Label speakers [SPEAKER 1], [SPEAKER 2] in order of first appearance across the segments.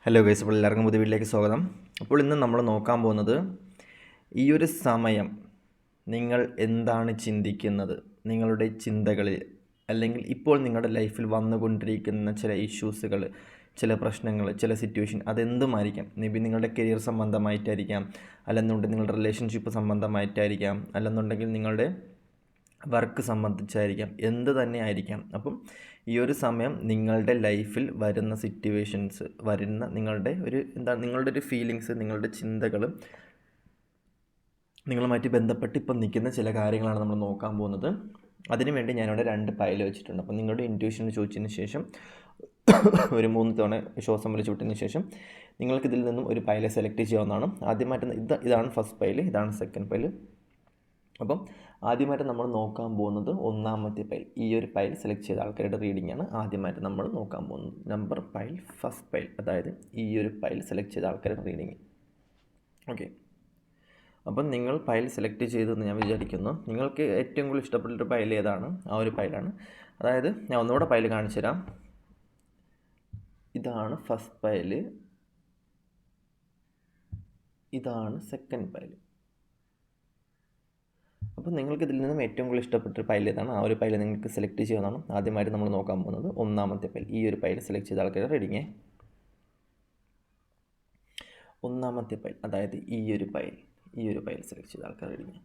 [SPEAKER 1] Hello guys, അപ്പോൾ എല്ലാവർക്കും പുതിയ വീട്ടിലേക്ക് സ്വാഗതം. അപ്പോൾ ഇന്ന് നമ്മൾ നോക്കാൻ പോകുന്നത് ഈ ഒരു സമയം നിങ്ങൾ എന്താണ് ചിന്തിക്കുന്നത്, നിങ്ങളുടെ ചിന്തകളിൽ അല്ലെങ്കിൽ ഇപ്പോൾ നിങ്ങളുടെ ലൈഫിൽ വന്നുകൊണ്ടിരിക്കുന്ന ചില ഇഷ്യൂസുകൾ, ചില പ്രശ്നങ്ങൾ, ചില സിറ്റുവേഷൻ അതെന്തുമായിരിക്കാം. മേ ബി നിങ്ങളുടെ കരിയർ സംബന്ധമായിട്ടായിരിക്കാം, അല്ലെന്നുണ്ടെങ്കിൽ നിങ്ങളുടെ റിലേഷൻഷിപ്പ് സംബന്ധമായിട്ടായിരിക്കാം, അല്ലെന്നുണ്ടെങ്കിൽ നിങ്ങളുടെ വർക്ക് സംബന്ധിച്ചായിരിക്കാം, എന്ത് തന്നെ ആയിരിക്കാം. അപ്പം ഈ ഒരു സമയം നിങ്ങളുടെ ലൈഫിൽ വരുന്ന സിറ്റുവേഷൻസ്, വരുന്ന നിങ്ങളുടെ ഒരു ഫീലിങ്സ്, നിങ്ങളുടെ ചിന്തകൾ, നിങ്ങളുമായിട്ട് ബന്ധപ്പെട്ട് ഇപ്പം നിൽക്കുന്ന ചില കാര്യങ്ങളാണ് നമ്മൾ നോക്കാൻ പോകുന്നത്. അതിനുവേണ്ടി ഞാനിവിടെ 2 പൈൽ വെച്ചിട്ടുണ്ട്. അപ്പം നിങ്ങളുടെ ഇൻറ്റ്യൂഷൻ ചോദിച്ചതിന് ശേഷം ഒരു 3 തവണ ശ്വാസം വലിച്ചു വിട്ടതിന് ശേഷം നിങ്ങൾക്കിതിൽ നിന്നും ഒരു പൈൽ സെലക്ട് ചെയ്യാവുന്നതാണ്. ആദ്യമായിട്ട് ഇതാണ് ഫസ്റ്റ് പൈൽ, ഇതാണ് സെക്കൻഡ് പൈൽ. അപ്പം ആദ്യമായിട്ട് നമ്മൾ നോക്കാൻ പോകുന്നത് ഒന്നാമത്തെ പൈൽ. ഈ ഒരു പൈൽ സെലക്ട് ചെയ്ത ആൾക്കാരുടെ റീഡിംഗ് ആണ് ആദ്യമായിട്ട് നമ്മൾ നോക്കാൻ പോകുന്നത്. നമ്പർ പൈൽ, ഫസ്റ്റ് പൈൽ, അതായത് ഈ ഒരു പൈൽ സെലക്ട് ചെയ്ത ആൾക്കാരുടെ റീഡിംഗ്. ഓക്കെ, അപ്പം നിങ്ങൾ പൈൽ സെലക്ട് ചെയ്തെന്ന് ഞാൻ വിചാരിക്കുന്നു. നിങ്ങൾക്ക് ഏറ്റവും കൂടുതൽ ഇഷ്ടപ്പെട്ടൊരു പൈൽ ഏതാണ്? ആ ഒരു പൈലാണ്. അതായത് ഞാൻ ഒന്നുകൂടെ പൈൽ കാണിച്ചു തരാം. ഇതാണ് ഫസ്റ്റ് പൈൽ, ഇതാണ് സെക്കൻഡ് പൈൽ. അപ്പോൾ നിങ്ങൾക്ക് ഇതിൽ നിന്നും ഏറ്റവും കൂടുതൽ ഇഷ്ടപ്പെട്ടൊരു പൈൽ ഏതാണ്? ആ ഒരു പൈൽ നിങ്ങൾക്ക് സെലക്ട് ചെയ്യുന്നതാണ്. ആദ്യമായിട്ട് നമ്മൾ നോക്കാൻ പോകുന്നത് ഒന്നാമത്തെ പൈൽ. ഈ ഒരു പൈൽ സെലക്ട് ചെയ്ത ആൾക്കാരുടെ റീഡിങ്. ഒന്നാമത്തെ പൈൽ, അതായത് ഈ ഒരു പൈൽ സെലക്ട് ചെയ്ത ആൾക്കാരുടെ റീഡിങ്.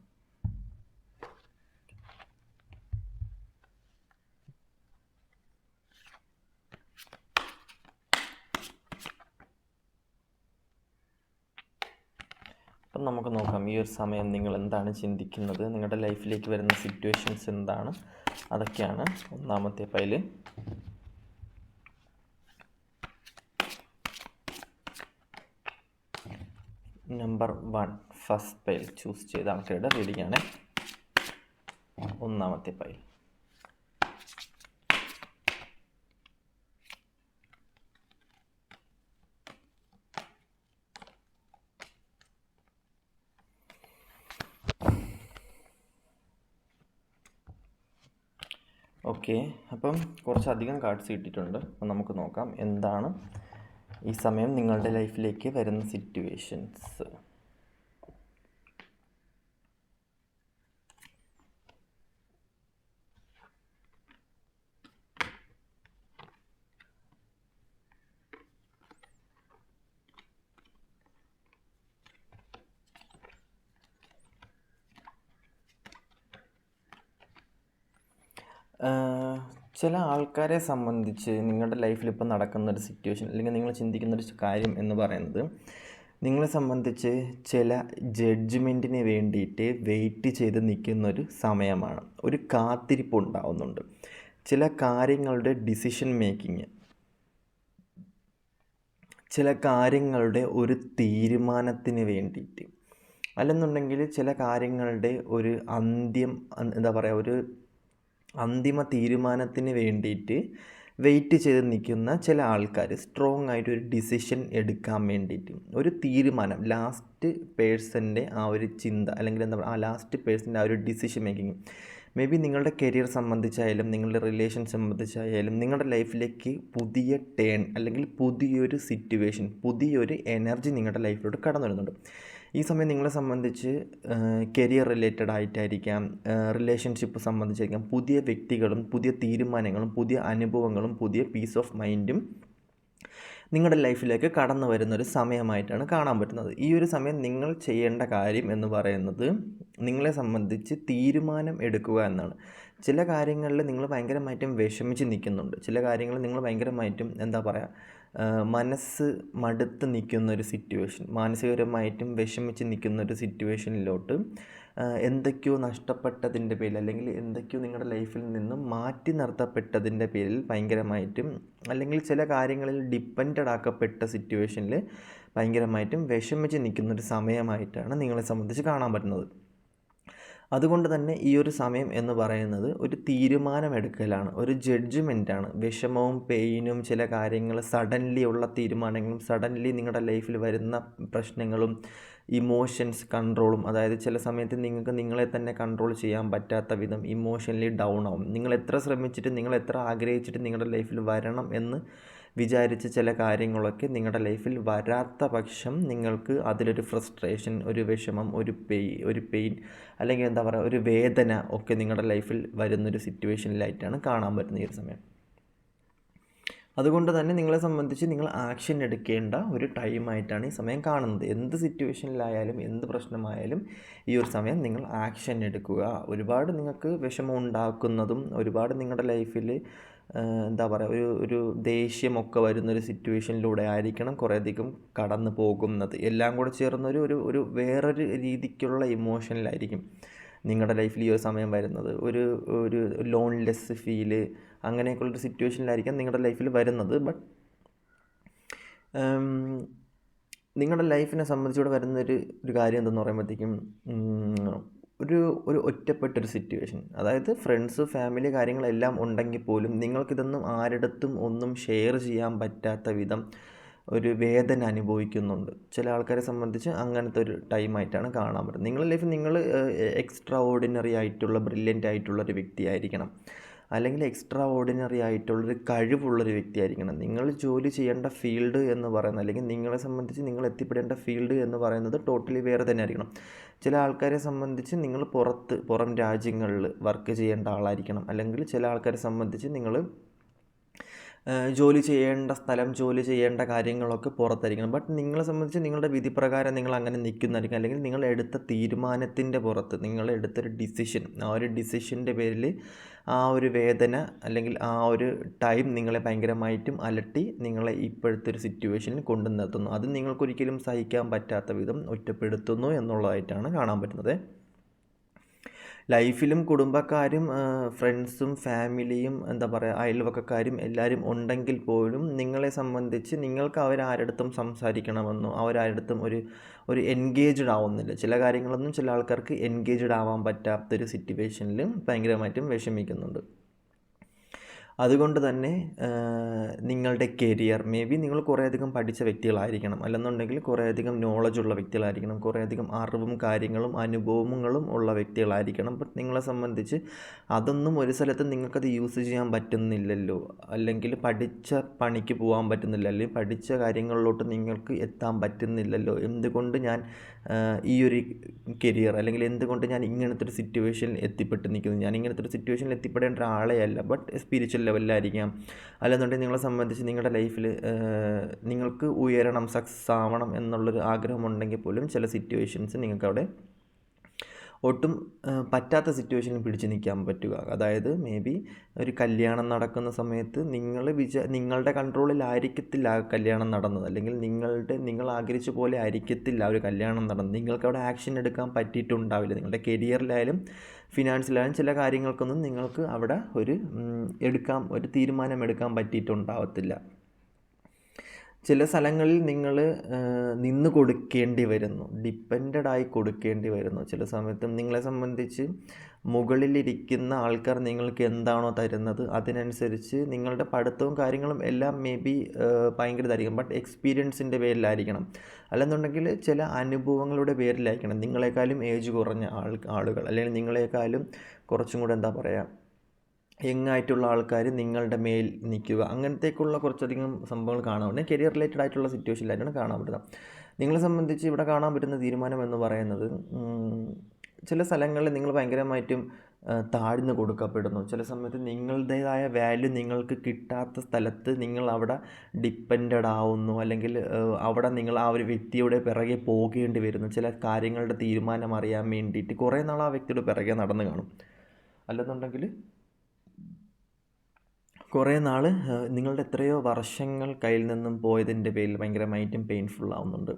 [SPEAKER 1] അപ്പം നമുക്ക് നോക്കാം ഈ ഒരു സമയം നിങ്ങൾ എന്താണ് ചിന്തിക്കുന്നത്, നിങ്ങളുടെ ലൈഫിലേക്ക് വരുന്ന സിറ്റുവേഷൻസ് എന്താണ്, അതൊക്കെയാണ് ഒന്നാമത്തെ pile. Number 1 first pile choose ചെയ്ത ആൾക്കാരുടെ റീഡിംഗ് ആണ് ഒന്നാമത്തെ പൈൽ. ഓക്കെ, അപ്പം കുറച്ചധികം കാർഡ്സ് കിട്ടിയിട്ടുണ്ട്. അപ്പം നമുക്ക് നോക്കാം എന്താണ് ഈ സമയം നിങ്ങളുടെ ലൈഫിലേക്ക് വരുന്ന സിറ്റുവേഷൻസ്. ചില ആൾക്കാരെ സംബന്ധിച്ച് നിങ്ങളുടെ ലൈഫിൽ ഇപ്പോൾ നടക്കുന്നൊരു സിറ്റുവേഷൻ അല്ലെങ്കിൽ നിങ്ങൾ ചിന്തിക്കുന്നൊരു കാര്യം എന്ന് പറയുന്നത്, നിങ്ങളെ സംബന്ധിച്ച് ചില ജഡ്ജ്മെൻറ്റിന് വേണ്ടിയിട്ട് വെയിറ്റ് ചെയ്ത് നിൽക്കുന്നൊരു സമയമാണ്. ഒരു കാത്തിരിപ്പ് ഉണ്ടാവുന്നുണ്ട്. ചില കാര്യങ്ങളുടെ ഡിസിഷൻ മേക്കിങ്, ചില കാര്യങ്ങളുടെ ഒരു തീരുമാനത്തിന് വേണ്ടിയിട്ട്, അല്ലെന്നുണ്ടെങ്കിൽ ചില കാര്യങ്ങളുടെ ഒരു ഒരു അന്തിമ തീരുമാനത്തിന് വേണ്ടിയിട്ട് വെയിറ്റ് ചെയ്ത് നിൽക്കുന്ന ചില ആൾക്കാർ, സ്ട്രോങ് ആയിട്ടൊരു ഡിസിഷൻ എടുക്കാൻ വേണ്ടിയിട്ട്, ഒരു തീരുമാനം, ലാസ്റ്റ് പേഴ്സൻ്റെ ആ ഒരു ചിന്ത, അല്ലെങ്കിൽ ആ ലാസ്റ്റ് പേഴ്സൻ്റെ ആ ഒരു ഡിസിഷൻ മേക്കിങ്. മേ ബി നിങ്ങളുടെ കരിയർ സംബന്ധിച്ചായാലും, നിങ്ങളുടെ റിലേഷൻ സംബന്ധിച്ചായാലും, നിങ്ങളുടെ ലൈഫിലേക്ക് പുതിയ ടേൺ അല്ലെങ്കിൽ പുതിയൊരു സിറ്റുവേഷൻ, പുതിയൊരു എനർജി നിങ്ങളുടെ ലൈഫിലോട്ട് കടന്നു വരുന്നുണ്ട്. ഈ സമയം നിങ്ങളെ സംബന്ധിച്ച് കരിയർ റിലേറ്റഡ് ആയിട്ടായിരിക്കാം, റിലേഷൻഷിപ്പ് സംബന്ധിച്ചായിരിക്കാം, പുതിയ വ്യക്തികളും പുതിയ തീരുമാനങ്ങളും പുതിയ അനുഭവങ്ങളും പുതിയ പീസ് ഓഫ് മൈൻഡും നിങ്ങളുടെ ലൈഫിലേക്ക് കടന്നു വരുന്നൊരു സമയമായിട്ടാണ് കാണാൻ പറ്റുന്നത്. ഈ ഒരു സമയം നിങ്ങൾ ചെയ്യേണ്ട കാര്യം എന്ന് പറയുന്നത് നിങ്ങളെ സംബന്ധിച്ച് തീരുമാനം എടുക്കുക എന്നാണ്. ചില കാര്യങ്ങളിൽ നിങ്ങൾ ഭയങ്കരമായിട്ടും വിഷമിച്ച് നിൽക്കുന്നുണ്ട്. ചില കാര്യങ്ങൾ നിങ്ങൾ ഭയങ്കരമായിട്ടും മനസ്സ് മടുത്ത് നിൽക്കുന്നൊരു സിറ്റുവേഷൻ, മാനസികപരമായിട്ടും വിഷമിച്ച് നിൽക്കുന്നൊരു സിറ്റുവേഷനിലോട്ട് എന്തൊക്കെയോ നഷ്ടപ്പെട്ടതിൻ്റെ പേരിൽ, അല്ലെങ്കിൽ എന്തൊക്കെയോ നിങ്ങളുടെ ലൈഫിൽ നിന്നും മാറ്റി നിർത്തപ്പെട്ടതിൻ്റെ പേരിൽ ഭയങ്കരമായിട്ടും, അല്ലെങ്കിൽ ചില കാര്യങ്ങളിൽ ഡിപ്പെൻഡഡ് ആക്കപ്പെട്ട സിറ്റുവേഷനിൽ ഭയങ്കരമായിട്ടും വിഷമിച്ച് നിൽക്കുന്നൊരു സമയമായിട്ടാണ് നിങ്ങളെ സംബന്ധിച്ച് കാണാൻ പറ്റുന്നത്. അതുകൊണ്ട് തന്നെ ഈ ഒരു സമയം എന്ന് പറയുന്നത് ഒരു തീരുമാനമെടുക്കലാണ്, ഒരു ജഡ്ജ്മെൻറ്റാണ്. വിഷമവും പെയിനും ചില കാര്യങ്ങൾ, സഡൻലി ഉള്ള തീരുമാനങ്ങളും, സഡൻലി നിങ്ങളുടെ ലൈഫിൽ വരുന്ന പ്രശ്നങ്ങളും, ഇമോഷൻസ് കൺട്രോളും, അതായത് ചില സമയത്ത് നിങ്ങൾക്ക് നിങ്ങളെ തന്നെ കൺട്രോൾ ചെയ്യാൻ പറ്റാത്ത വിധം ഇമോഷണലി ഡൗൺ ആവും. നിങ്ങൾ എത്ര ശ്രമിച്ചിട്ട്, നിങ്ങൾ എത്ര ആഗ്രഹിച്ചിട്ട് നിങ്ങളുടെ ലൈഫിൽ വരണം എന്ന് വിചാരിച്ച ചില കാര്യങ്ങളൊക്കെ നിങ്ങളുടെ ലൈഫിൽ വരാത്ത പക്ഷം നിങ്ങൾക്ക് അതിലൊരു ഫ്രസ്ട്രേഷൻ, ഒരു വിഷമം, ഒരു പെയിൻ അല്ലെങ്കിൽ എന്താ പറയുക ഒരു വേദന ഒക്കെ നിങ്ങളുടെ ലൈഫിൽ വരുന്നൊരു സിറ്റുവേഷനിലായിട്ടാണ് കാണാൻ പറ്റുന്നത് ഈ ഒരു സമയം. അതുകൊണ്ട് തന്നെ നിങ്ങളെ സംബന്ധിച്ച് നിങ്ങൾ ആക്ഷൻ എടുക്കേണ്ട ഒരു ടൈമായിട്ടാണ് ഈ സമയം കാണുന്നത്. എന്ത് സിറ്റുവേഷനിലായാലും എന്ത് പ്രശ്നമായാലും ഈ ഒരു സമയം നിങ്ങൾ ആക്ഷൻ എടുക്കുക. ഒരുപാട് നിങ്ങൾക്ക് വിഷമം ഉണ്ടാക്കുന്നതും ഒരുപാട് നിങ്ങളുടെ ലൈഫിൽ എന്താ പറയുക ഒരു ദേഷ്യമൊക്കെ വരുന്നൊരു സിറ്റുവേഷനിലൂടെ ആയിരിക്കണം കുറേയധികം കടന്നു പോകുന്നത്. എല്ലാം കൂടെ ചേർന്നൊരു ഒരു ഒരു വേറൊരു രീതിക്കുള്ള ഇമോഷനിലായിരിക്കും നിങ്ങളുടെ ലൈഫിൽ ഈ ഒരു സമയം വരുന്നത്. ഒരു ഒരു ലോൺലെസ് ഫീല് അങ്ങനെയൊക്കെയുള്ളൊരു സിറ്റുവേഷനിലായിരിക്കാം നിങ്ങളുടെ ലൈഫിൽ വരുന്നത്. ബട്ട് നിങ്ങളുടെ ലൈഫിനെ സംബന്ധിച്ചിവിടെ വരുന്നൊരു കാര്യം എന്തെന്ന് പറയുമ്പോഴത്തേക്കും ഒരു ഒരു ഒറ്റപ്പെട്ടൊരു സിറ്റുവേഷൻ, അതായത് ഫ്രണ്ട്സ്, ഫാമിലി കാര്യങ്ങളെല്ലാം ഉണ്ടെങ്കിൽ പോലും നിങ്ങൾക്കിതൊന്നും ആരുടെടുത്തും ഒന്നും ഷെയർ ചെയ്യാൻ പറ്റാത്ത വിധം ഒരു വേദന അനുഭവിക്കുന്നുണ്ട്. ചില ആൾക്കാരെ സംബന്ധിച്ച് അങ്ങനത്തെ ഒരു ടൈമായിട്ടാണ് കാണാൻ പറ്റുന്നത്. നിങ്ങളുടെ ലൈഫിൽ നിങ്ങൾ എക്സ്ട്രാ ഓർഡിനറി ആയിട്ടുള്ള ബ്രില്യൻ്റ് ആയിട്ടുള്ളൊരു വ്യക്തിയായിരിക്കണം, അല്ലെങ്കിൽ എക്സ്ട്രാ ഓർഡിനറി ആയിട്ടുള്ളൊരു കഴിവുള്ളൊരു വ്യക്തിയായിരിക്കണം. നിങ്ങൾ ജോലി ചെയ്യേണ്ട ഫീൽഡ് എന്ന് പറയുന്നത്, അല്ലെങ്കിൽ നിങ്ങളെ സംബന്ധിച്ച് നിങ്ങൾ എത്തിപ്പെടേണ്ട ഫീൽഡ് എന്ന് പറയുന്നത് ടോട്ടലി വേറെ തന്നെ ആയിരിക്കണം. ചില ആൾക്കാരെ സംബന്ധിച്ച് നിങ്ങൾ പുറം രാജ്യങ്ങളിൽ വർക്ക് ചെയ്യേണ്ട ആളായിരിക്കണം, അല്ലെങ്കിൽ ചില ആൾക്കാരെ സംബന്ധിച്ച് നിങ്ങൾ ജോലി ചെയ്യേണ്ട സ്ഥലം, ജോലി ചെയ്യേണ്ട കാര്യങ്ങളൊക്കെ പുറത്തായിരിക്കണം. ബട്ട് നിങ്ങളെ സംബന്ധിച്ച് നിങ്ങളുടെ വിധിപ്രകാരം നിങ്ങൾ അങ്ങനെ നിൽക്കുന്നതായിരിക്കും, അല്ലെങ്കിൽ നിങ്ങൾ എടുത്ത തീരുമാനത്തിൻ്റെ പുറത്ത് നിങ്ങൾ എടുത്തൊരു ഡിസിഷൻ, ആ ഒരു ഡിസിഷൻ്റെ പേരിൽ ആ ഒരു വേദന അല്ലെങ്കിൽ ആ ഒരു ടൈം നിങ്ങളെ ഭയങ്കരമായിട്ടും അലട്ടി നിങ്ങളെ ഇപ്പോഴത്തെ ഒരു സിറ്റുവേഷനിൽ കൊണ്ടു നിർത്തുന്നു. അത് നിങ്ങൾക്കൊരിക്കലും സഹിക്കാൻ പറ്റാത്ത വിധം ഒറ്റപ്പെടുത്തുന്നു എന്നുള്ളതായിട്ടാണ് കാണാൻ പറ്റുന്നത്. ലൈഫിലും കുടുംബക്കാരും ഫ്രണ്ട്സും ഫാമിലിയും എന്താ പറയുക അയൽവക്കക്കാരും എല്ലാവരും ഉണ്ടെങ്കിൽ പോലും നിങ്ങളെ സംബന്ധിച്ച് നിങ്ങൾക്ക് അവരാരടുത്തും സംസാരിക്കണമെന്നോ അവരാരടുത്തും ഒരു എൻഗേജ്ഡ് ആവുന്നില്ല. ചില കാര്യങ്ങളൊന്നും ചില ആൾക്കാർക്ക് എൻഗേജ്ഡ് ആവാൻ പറ്റാത്തൊരു സിറ്റുവേഷനിൽ ഭയങ്കരമായിട്ടും വിഷമിക്കുന്നുണ്ട്. അതുകൊണ്ട് തന്നെ നിങ്ങളുടെ കരിയർ മേ ബി നിങ്ങൾ കുറേയധികം പഠിച്ച വ്യക്തികളായിരിക്കണം, അല്ലെന്നുണ്ടെങ്കിൽ കുറേയധികം നോളജുള്ള വ്യക്തികളായിരിക്കണം, കുറേയധികം അറിവും കാര്യങ്ങളും അനുഭവങ്ങളും ഉള്ള വ്യക്തികളായിരിക്കണം. ബട്ട് നിങ്ങളെ സംബന്ധിച്ച് അതൊന്നും ഒരു സ്ഥലത്ത് നിങ്ങൾക്കത് യൂസ് ചെയ്യാൻ പറ്റുന്നില്ലല്ലോ, അല്ലെങ്കിൽ പഠിച്ച പണിക്ക് പോകാൻ പറ്റുന്നില്ല, അല്ലെങ്കിൽ പഠിച്ച കാര്യങ്ങളിലോട്ട് നിങ്ങൾക്ക് എത്താൻ പറ്റുന്നില്ലല്ലോ. എന്തുകൊണ്ട് ഞാൻ ഈ ഒരു കരിയർ, അല്ലെങ്കിൽ എന്തുകൊണ്ട് ഞാൻ ഇങ്ങനത്തെ ഒരു സിറ്റുവേഷനിൽ എത്തിപ്പെട്ട് നിൽക്കുന്നു, ഞാൻ ഇങ്ങനത്തെ ഒരു സിറ്റുവേഷനിൽ എത്തിപ്പെടേണ്ട ഒരാളെ അല്ല, ബട്ട് സ്പിരിച്വൽ ലെവലിലായിരിക്കാം. അല്ലെന്നുണ്ടെങ്കിൽ നിങ്ങളെ സംബന്ധിച്ച് നിങ്ങളുടെ ലൈഫിൽ നിങ്ങൾക്ക് ഉയരണം, സക്സസ് ആവണം എന്നുള്ളൊരു ആഗ്രഹമുണ്ടെങ്കിൽ പോലും ചില സിറ്റുവേഷൻസ് നിങ്ങൾക്ക് അവിടെ ഒട്ടും പറ്റാത്ത സിറ്റുവേഷനിൽ പിടിച്ച് നിൽക്കാൻ പറ്റുക. അതായത് മേ ബി ഒരു കല്യാണം നടക്കുന്ന സമയത്ത് നിങ്ങളുടെ കൺട്രോളിലായിരിക്കത്തില്ല ആ കല്യാണം നടന്നത്, അല്ലെങ്കിൽ നിങ്ങൾ ആഗ്രഹിച്ച പോലെ ആയിരിക്കത്തില്ല ഒരു കല്യാണം നടന്നത്. നിങ്ങൾക്ക് അവിടെ ആക്ഷൻ എടുക്കാൻ പറ്റിയിട്ടുണ്ടാവില്ല. നിങ്ങളുടെ കരിയറിലായാലും ഫിനാൻസിലായാലും ചില കാര്യങ്ങൾക്കൊന്നും നിങ്ങൾക്ക് അവിടെ ഒരു തീരുമാനം എടുക്കാൻ പറ്റിയിട്ടുണ്ടാവത്തില്ല. ചില സ്ഥലങ്ങളിൽ നിങ്ങൾ നിന്ന് കൊടുക്കേണ്ടി വരുന്നു, ഡിപ്പെൻഡായി കൊടുക്കേണ്ടി വരുന്നു. ചില സമയത്തും നിങ്ങളെ സംബന്ധിച്ച് മുകളിലിരിക്കുന്ന ആൾക്കാർ നിങ്ങൾക്ക് എന്താണോ തരുന്നത് അതിനനുസരിച്ച് നിങ്ങളുടെ പഠിത്തവും കാര്യങ്ങളും എല്ലാം മേ ബി ഭയങ്കര ഇതായിരിക്കും, ബട്ട് എക്സ്പീരിയൻസിൻ്റെ പേരിലായിരിക്കണം, അല്ലെന്നുണ്ടെങ്കിൽ ചില അനുഭവങ്ങളുടെ പേരിലായിരിക്കണം. നിങ്ങളെക്കാളും ഏജ് കുറഞ്ഞ ആളുകൾ, അല്ലെങ്കിൽ നിങ്ങളെക്കാളും കുറച്ചും കൂടെ എന്താ പറയുക യങ്ങായിട്ടുള്ള ആൾക്കാർ നിങ്ങളുടെ മേൽ നിൽക്കുക, അങ്ങനത്തേക്കുള്ള കുറച്ചധികം സംഭവങ്ങൾ കാണാൻ പറ്റും. കരിയർ റിലേറ്റഡ് ആയിട്ടുള്ള സിറ്റുവേഷനിലായിട്ടാണ് കാണാൻ പറ്റുന്നത്. നിങ്ങളെ സംബന്ധിച്ച് ഇവിടെ കാണാൻ പറ്റുന്ന തീരുമാനം എന്ന് പറയുന്നത്, ചില സ്ഥലങ്ങളിൽ നിങ്ങൾ ഭയങ്കരമായിട്ടും താഴ്ന്നു കൊടുക്കപ്പെടുന്നു. ചില സമയത്ത് നിങ്ങളുടേതായ വാല്യൂ നിങ്ങൾക്ക് കിട്ടാത്ത സ്ഥലത്ത് നിങ്ങൾ അവിടെ ഡിപ്പെൻഡഡ് ആവുന്നു, അല്ലെങ്കിൽ അവിടെ നിങ്ങൾ ആ ഒരു വ്യക്തിയുടെ പിറകെ പോകേണ്ടി വരുന്നു. ചില കാര്യങ്ങളുടെ തീരുമാനം അറിയാൻ വേണ്ടിയിട്ട് കുറേ നാൾ ആ വ്യക്തിയുടെ പിറകെ നടന്നു കാണും, അല്ലെന്നുണ്ടെങ്കിൽ കുറേ നാൾ നിങ്ങളുടെ എത്രയോ വർഷങ്ങൾ കയ്യിൽ നിന്നും പോയതിൻ്റെ പേരിൽ ഭയങ്കരമായിട്ടും പെയിൻഫുൾ ആവുന്നുണ്ട്.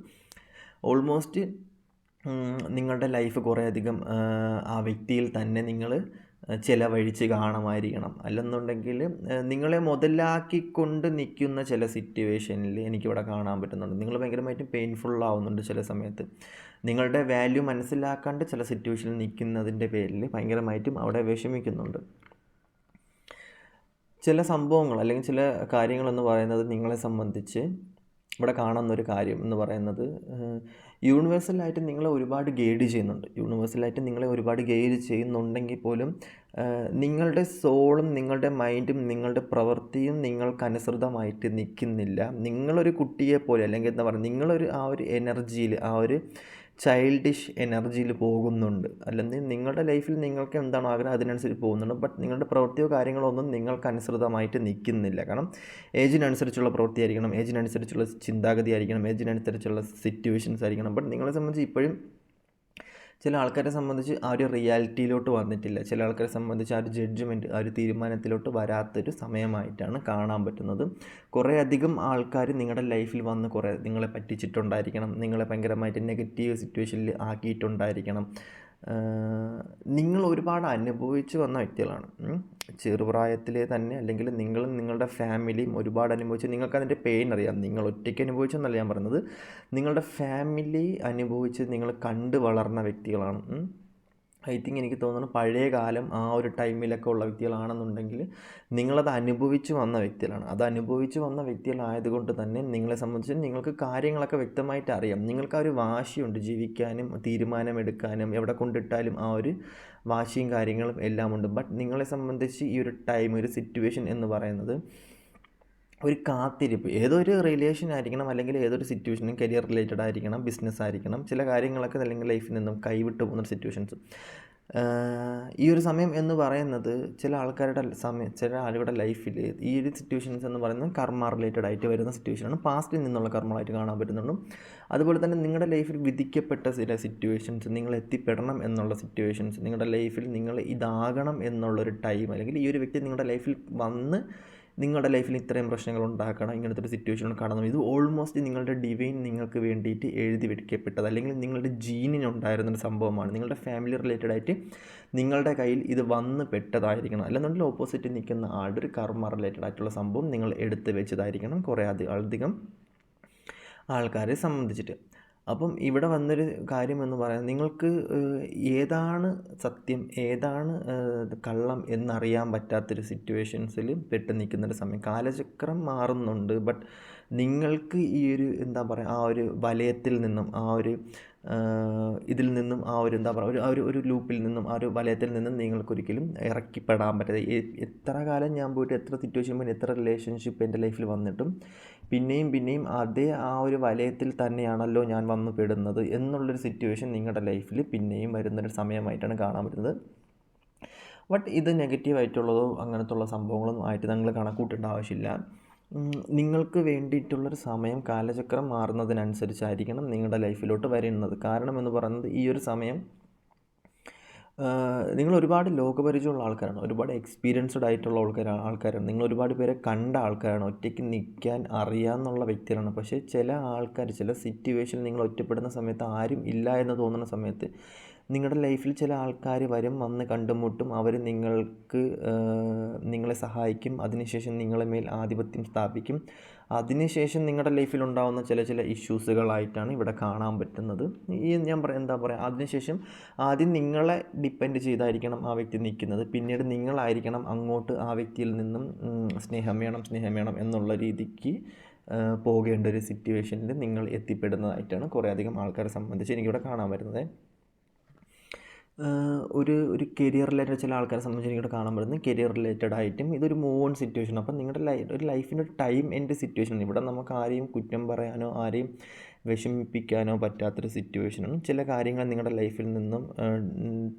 [SPEAKER 1] ഓൾമോസ്റ്റ് നിങ്ങളുടെ ലൈഫ് കുറേയധികം ആ വ്യക്തിയിൽ തന്നെ നിങ്ങൾ ചിലവഴിച്ച് കാണുമായിരിക്കണം, അല്ലെന്നുണ്ടെങ്കിൽ നിങ്ങളെ മുതലാക്കിക്കൊണ്ട് നിൽക്കുന്ന ചില സിറ്റുവേഷനിൽ എനിക്കിവിടെ കാണാൻ പറ്റുന്നുണ്ട്. നിങ്ങൾ ഭയങ്കരമായിട്ടും പെയിൻഫുൾ ആവുന്നുണ്ട്. ചില സമയത്ത് നിങ്ങളുടെ വാല്യൂ മനസ്സിലാക്കാണ്ട് ചില സിറ്റുവേഷനിൽ നിൽക്കുന്നതിൻ്റെ പേരിൽ ഭയങ്കരമായിട്ടും അവിടെ വിഷമിക്കുന്നുണ്ട്. ചില സംഭവങ്ങൾ അല്ലെങ്കിൽ ചില കാര്യങ്ങളെന്ന് പറയുന്നത് നിങ്ങളെ സംബന്ധിച്ച് ഇവിടെ കാണുന്നൊരു കാര്യം എന്ന് പറയുന്നത്, യൂണിവേഴ്സലായിട്ട് നിങ്ങളെ ഒരുപാട് ഗൈഡ് ചെയ്യുന്നുണ്ട്. യൂണിവേഴ്സലായിട്ട് നിങ്ങളെ ഒരുപാട് ഗൈഡ് ചെയ്യുന്നുണ്ടെങ്കിൽ പോലും നിങ്ങളുടെ സോളും നിങ്ങളുടെ മൈൻഡും നിങ്ങളുടെ പ്രവൃത്തിയും നിങ്ങൾക്കനുസൃതമായിട്ട് നിൽക്കുന്നില്ല. നിങ്ങളൊരു കുട്ടിയെപ്പോലെ, അല്ലെങ്കിൽ എന്താ പറയുക, നിങ്ങളൊരു ആ ഒരു എനർജിയിൽ, ആ ഒരു ചൈൽഡിഷ് എനർജിയിൽ പോകുന്നുണ്ട്. അല്ലെങ്കിൽ നിങ്ങളുടെ ലൈഫിൽ നിങ്ങൾക്ക് എന്താണോ ആഗ്രഹം അതിനനുസരിച്ച് പോകുന്നുണ്ട്. ബട്ട് നിങ്ങളുടെ പ്രവൃത്തിയോ കാര്യങ്ങളോ ഒന്നും നിങ്ങൾക്കനുസൃതമായിട്ട് നിൽക്കുന്നില്ല. കാരണം ഏജിനനുസരിച്ചുള്ള പ്രവൃത്തി ആയിരിക്കണം, ഏജിനനുസരിച്ചുള്ള ചിന്താഗതി ആയിരിക്കണം, ഏജിനനുസരിച്ചുള്ള സിറ്റുവേഷൻസ് ആയിരിക്കണം. ബട്ട് നിങ്ങളെ സംബന്ധിച്ച് ഇപ്പോഴും ചില ആൾക്കാരെ സംബന്ധിച്ച് ആ ഒരു റിയാലിറ്റിയിലോട്ട് വന്നിട്ടില്ല. ചില ആൾക്കാരെ സംബന്ധിച്ച് ആ ഒരു ജഡ്ജ്മെൻറ്റ്, ആ ഒരു തീരുമാനത്തിലോട്ട് വരാത്തൊരു സമയമായിട്ടാണ് കാണാൻ പറ്റുന്നത്. കുറേയധികം ആൾക്കാർ നിങ്ങളുടെ ലൈഫിൽ വന്ന് കുറേ നിങ്ങളെ പറ്റിച്ചിട്ടുണ്ടായിരിക്കണം, നിങ്ങളെ ഭയങ്കരമായിട്ട് നെഗറ്റീവ് സിറ്റുവേഷനിൽ ആക്കിയിട്ടുണ്ടായിരിക്കണം. നിങ്ങൾ ഒരുപാട് അനുഭവിച്ച് വന്ന വ്യക്തികളാണ്. ചെറുപ്രായത്തിലെ തന്നെ, അല്ലെങ്കിൽ നിങ്ങളും നിങ്ങളുടെ ഫാമിലിയും ഒരുപാട് അനുഭവിച്ച് നിങ്ങൾക്കതിൻ്റെ പെയിൻ അറിയാം. നിങ്ങൾ ഒറ്റയ്ക്ക് അനുഭവിച്ചെന്നല്ല ഞാൻ പറയുന്നത്, നിങ്ങളുടെ ഫാമിലി അനുഭവിച്ച് നിങ്ങൾ കണ്ട് വളർന്ന വ്യക്തികളാണ്. എനിക്ക് തോന്നുന്നു പഴയ കാലം ആ ഒരു ടൈമിലൊക്കെ ഉള്ള വ്യക്തികളാണെന്നുണ്ടെങ്കിൽ നിങ്ങളത് അനുഭവിച്ച് വന്ന വ്യക്തികളാണ്. അത് അനുഭവിച്ച് വന്ന വ്യക്തികളായതുകൊണ്ട് തന്നെ നിങ്ങളെ സംബന്ധിച്ച് നിങ്ങൾക്ക് കാര്യങ്ങളൊക്കെ വ്യക്തമായിട്ട് അറിയാം. നിങ്ങൾക്ക് ആ ഒരു വാശിയുണ്ട് ജീവിക്കാനും തീരുമാനമെടുക്കാനും, എവിടെ കൊണ്ടിട്ടാലും ആ ഒരു വാശിയും കാര്യങ്ങളും എല്ലാം ഉണ്ട്. ബട്ട് നിങ്ങളെ സംബന്ധിച്ച് ഈ ഒരു ടൈം, ഒരു സിറ്റുവേഷൻ എന്ന് പറയുന്നത് ഒരു കാത്തിരിപ്പ്. ഏതൊരു റിലേഷൻ ആയിരിക്കണം, അല്ലെങ്കിൽ ഏതൊരു സിറ്റുവേഷനും കരിയർ റിലേറ്റഡ് ആയിരിക്കണം, ബിസിനസ് ആയിരിക്കണം, ചില കാര്യങ്ങളൊക്കെ അല്ലെങ്കിൽ ലൈഫിൽ നിന്നും കൈവിട്ട് പോകുന്ന സിറ്റുവേഷൻസ്. ഈ ഒരു സമയം എന്ന് പറയുന്നത് ചില ആളുകളുടെ ലൈഫിൽ ഈ ഒരു സിറ്റുവേഷൻസ് എന്ന് പറയുന്നത് കർമ്മ റിലേറ്റഡ് ആയിട്ട് വരുന്ന സിറ്റുവേഷനാണ്. പാസ്റ്റിൽ നിന്നുള്ള കർമ്മമായിട്ട് കാണാൻ പറ്റുന്നുണ്ട്. അതുപോലെ തന്നെ നിങ്ങളുടെ ലൈഫിൽ വിധിക്കപ്പെട്ട ചില സിറ്റുവേഷൻസ്, നിങ്ങൾ എത്തിപ്പെടണം എന്നുള്ള സിറ്റുവേഷൻസ്, നിങ്ങളുടെ ലൈഫിൽ നിങ്ങൾ ഇതാകണം എന്നുള്ളൊരു ടൈം, അല്ലെങ്കിൽ ഈ ഒരു വ്യക്തി നിങ്ങളുടെ ലൈഫിൽ വന്ന് നിങ്ങളുടെ ലൈഫിൽ ഇത്രയും പ്രശ്നങ്ങൾ ഉണ്ടാക്കണം, ഇങ്ങനത്തെ ഒരു സിറ്റുവേഷൻ കാണണം, ഇത് ഓൾമോസ്റ്റ് നിങ്ങളുടെ ഡിവൈൻ നിങ്ങൾക്ക് വേണ്ടിയിട്ട് എഴുതി വെക്കപ്പെട്ടത്, അല്ലെങ്കിൽ നിങ്ങളുടെ ജീനിനുണ്ടായിരുന്നൊരു സംഭവമാണ്. നിങ്ങളുടെ ഫാമിലി റിലേറ്റഡ് ആയിട്ട് നിങ്ങളുടെ കയ്യിൽ ഇത് വന്ന് പെട്ടതായിരിക്കണം. അല്ലെന്നുണ്ടെങ്കിൽ ഓപ്പോസിറ്റ് നിൽക്കുന്ന ആളുടെ ഒരു കർമ്മ റിലേറ്റഡ് ആയിട്ടുള്ള സംഭവം നിങ്ങൾ എടുത്ത് വെച്ചതായിരിക്കണം കുറേ അധികം ആൾക്കാരെ സംബന്ധിച്ചിട്ട്. അപ്പം ഇവിടെ വന്നൊരു കാര്യം എന്ന് പറയുന്നത്, നിങ്ങൾക്ക് ഏതാണ് സത്യം ഏതാണ് കള്ളം എന്നറിയാൻ പറ്റാത്തൊരു സിറ്റുവേഷൻസിൽ പെട്ട് നിൽക്കുന്നൊരു സമയം. കാലചക്രം മാറുന്നുണ്ട്, ബട്ട് നിങ്ങൾക്ക് ഈ ഒരു എന്താ പറയുക, ആ ഒരു വലയത്തിൽ നിന്നും, ആ ഒരു ഇതിൽ നിന്നും, ആ ഒരു എന്താ പറയുക, ഒരു ലൂപ്പിൽ നിന്നും, ആ ഒരു വലയത്തിൽ നിന്നും നിങ്ങൾക്കൊരിക്കലും ഇറക്കിപ്പെടാൻ പറ്റാതെ, എത്ര കാലം ഞാൻ പോയിട്ട്, എത്ര സിറ്റുവേഷൻ പോയി, എത്ര റിലേഷൻഷിപ്പ് എൻ്റെ ലൈഫിൽ വന്നിട്ടും പിന്നെയും അതേ ആ ഒരു വലയത്തിൽ തന്നെയാണല്ലോ ഞാൻ വന്നു പെടുന്നത് എന്നുള്ളൊരു സിറ്റുവേഷൻ നിങ്ങളുടെ ലൈഫിൽ പിന്നെയും വരുന്നൊരു സമയമായിട്ടാണ് കാണാൻ പറ്റുന്നത്. ബട്ട് ഇത് നെഗറ്റീവായിട്ടുള്ളതോ അങ്ങനത്തുള്ള സംഭവങ്ങളൊന്നും ആയിട്ട് നിങ്ങൾ കണക്കൂട്ടേണ്ട ആവശ്യമില്ല. നിങ്ങൾക്ക് വേണ്ടിയിട്ടുള്ളൊരു സമയം കാലചക്രം മാറുന്നതിനനുസരിച്ചായിരിക്കണം നിങ്ങളുടെ ലൈഫിലോട്ട് വരുന്നത്. കാരണം എന്ന് പറയുന്നത്, ഈ ഒരു സമയം നിങ്ങൾ ഒരുപാട് ലോകപരിചയമുള്ള ആൾക്കാരാണ്, ഒരുപാട് എക്സ്പീരിയൻസ്ഡ് ആയിട്ടുള്ള ആൾക്കാരാണ്, നിങ്ങൾ ഒരുപാട് പേരെ കണ്ട ആൾക്കാരാണ്, ഒറ്റയ്ക്ക് നിൽക്കാൻ അറിയാമെന്നുള്ള വ്യക്തികളാണ്. പക്ഷേ ചില ആൾക്കാർ, ചില സിറ്റുവേഷൻ നിങ്ങൾ ഒറ്റപ്പെടുന്ന സമയത്ത്, ആരും ഇല്ല എന്ന് തോന്നുന്ന സമയത്ത് നിങ്ങളുടെ ലൈഫിൽ ചില ആൾക്കാർ വന്ന് കണ്ടുമുട്ടും. അവർ നിങ്ങളെ സഹായിക്കും. അതിനുശേഷം നിങ്ങളെ മേൽ ആധിപത്യം സ്ഥാപിക്കും. അതിനുശേഷം നിങ്ങളുടെ ലൈഫിലുണ്ടാകുന്ന ചില ഇഷ്യൂസുകളായിട്ടാണ് ഇവിടെ കാണാൻ പറ്റുന്നത്. ഞാൻ എന്താ പറയുക, അതിനുശേഷം ആദ്യം നിങ്ങളെ ഡിപ്പെൻഡ് ചെയ്തായിരിക്കണം ആ വ്യക്തി നിൽക്കുന്നത്. പിന്നീട് നിങ്ങളായിരിക്കണം അങ്ങോട്ട് ആ വ്യക്തിയിൽ നിന്നും സ്നേഹം വേണം എന്നുള്ള രീതിക്ക് പോകേണ്ട ഒരു സിറ്റുവേഷനിൽ നിങ്ങൾ എത്തിപ്പെടുന്നതായിട്ടാണ് കുറേ അധികം ആൾക്കാരെ സംബന്ധിച്ച് എനിക്കിവിടെ കാണാൻ വരുന്നത്. ഒരു കരിയർ റിലേറ്റഡ് ചില ആൾക്കാരെ സംബന്ധിച്ച് എനിക്കിവിടെ കാണാൻ പറ്റുന്നത്, കരിയർ റിലേറ്റഡ് ആയിട്ടും ഇതൊരു മൂവ് ഓൺ സിറ്റുവേഷൻ. അപ്പം നിങ്ങളുടെ ഒരു ലൈഫിൻ്റെ ഒരു ടൈം എൻഡ് സിറ്റുവേഷൻ. ഇവിടെ നമുക്ക് ആരെയും കുറ്റം പറയാനോ ആരെയും വിഷമിപ്പിക്കാനോ പറ്റാത്തൊരു സിറ്റുവേഷനാണ്. ചില കാര്യങ്ങൾ നിങ്ങളുടെ ലൈഫിൽ നിന്നും,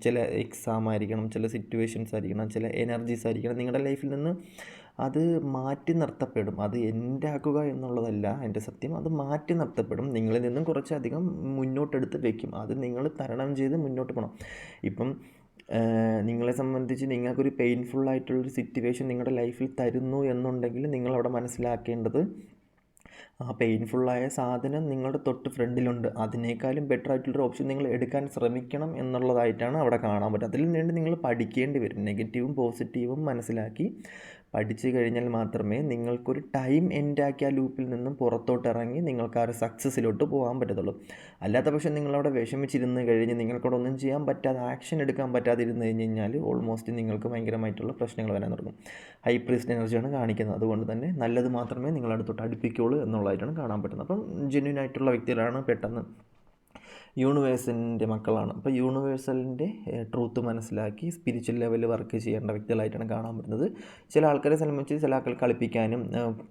[SPEAKER 1] ചില എക്സാം ആയിരിക്കണം, ചില സിറ്റുവേഷൻസ് ആയിരിക്കണം, ചില എനർജീസ് ആയിരിക്കണം, നിങ്ങളുടെ ലൈഫിൽ നിന്ന് അത് മാറ്റി നിർത്തപ്പെടും. അത് എൻ്റെ ആക്കുക എന്നുള്ളതല്ല എൻ്റെ സത്യം, അത് മാറ്റി നിർത്തപ്പെടും. നിങ്ങളിൽ നിന്നും കുറച്ചധികം മുന്നോട്ടെടുത്ത് വയ്ക്കും. അത് നിങ്ങൾ തരണം ചെയ്ത് മുന്നോട്ട് പോകണം. ഇപ്പം നിങ്ങളെ സംബന്ധിച്ച് നിങ്ങൾക്കൊരു പെയിൻഫുള്ളായിട്ടുള്ളൊരു സിറ്റുവേഷൻ നിങ്ങളുടെ ലൈഫിൽ തരുന്നു എന്നുണ്ടെങ്കിൽ നിങ്ങളവിടെ മനസ്സിലാക്കേണ്ടത്, ആ പെയിൻഫുള്ളായ സാധനം നിങ്ങളുടെ തൊട്ട് ഫ്രണ്ടിലുണ്ട്, അതിനേക്കാളും ബെറ്റർ ആയിട്ടുള്ളൊരു ഓപ്ഷൻ നിങ്ങൾ എടുക്കാൻ ശ്രമിക്കണം എന്നുള്ളതായിട്ടാണ് അവിടെ കാണാൻ പറ്റും. അതിൽ വേണ്ടി നിങ്ങൾ പഠിക്കേണ്ടി വരും. നെഗറ്റീവും പോസിറ്റീവും മനസ്സിലാക്കി പഠിച്ചു കഴിഞ്ഞാൽ മാത്രമേ നിങ്ങൾക്കൊരു ടൈം എൻഡാക്കി ആ ലൂപ്പിൽ നിന്നും പുറത്തോട്ട് ഇറങ്ങി നിങ്ങൾക്ക് ആ ഒരു സക്സസ്സിലോട്ട് പോകാൻ പറ്റത്തുള്ളൂ. അല്ലാത്ത പക്ഷം നിങ്ങളവിടെ വിഷമിച്ചിരുന്ന് കഴിഞ്ഞ് നിങ്ങൾക്കവിടെ ഒന്നും ചെയ്യാൻ പറ്റാതെ ആക്ഷൻ എടുക്കാൻ പറ്റാതെ ഇരുന്ന് കഴിഞ്ഞ് കഴിഞ്ഞാൽ ഓൾമോസ്റ്റ് നിങ്ങൾക്ക് ഭയങ്കരമായിട്ടുള്ള പ്രശ്നങ്ങൾ വരാൻ തുടങ്ങും. ഹൈ പ്രീസ്റ്റ് എനർജിയാണ് കാണിക്കുന്നത്. അതുകൊണ്ട് തന്നെ നല്ലത് മാത്രമേ നിങ്ങളടുത്തോട്ട് അടുപ്പിക്കുള്ളൂ എന്നുള്ളതായിട്ടാണ് കാണാൻ പറ്റുന്നത്. അപ്പം ജെന്യൂൻ ആയിട്ടുള്ള വ്യക്തികളാണ് പെട്ടെന്ന് യൂണിവേഴ്സിൻ്റെ മക്കളാണ്. അപ്പോൾ യൂണിവേഴ്സലിൻ്റെ ട്രൂത്ത് മനസ്സിലാക്കി സ്പിരിച്വൽ ലെവലിൽ വർക്ക് ചെയ്യേണ്ട വ്യക്തികളായിട്ടാണ് കാണാൻ പറ്റുന്നത്. ചില ആൾക്കാരെ സംബന്ധിച്ച് ചില ആൾക്കാർ കളിപ്പിക്കാനും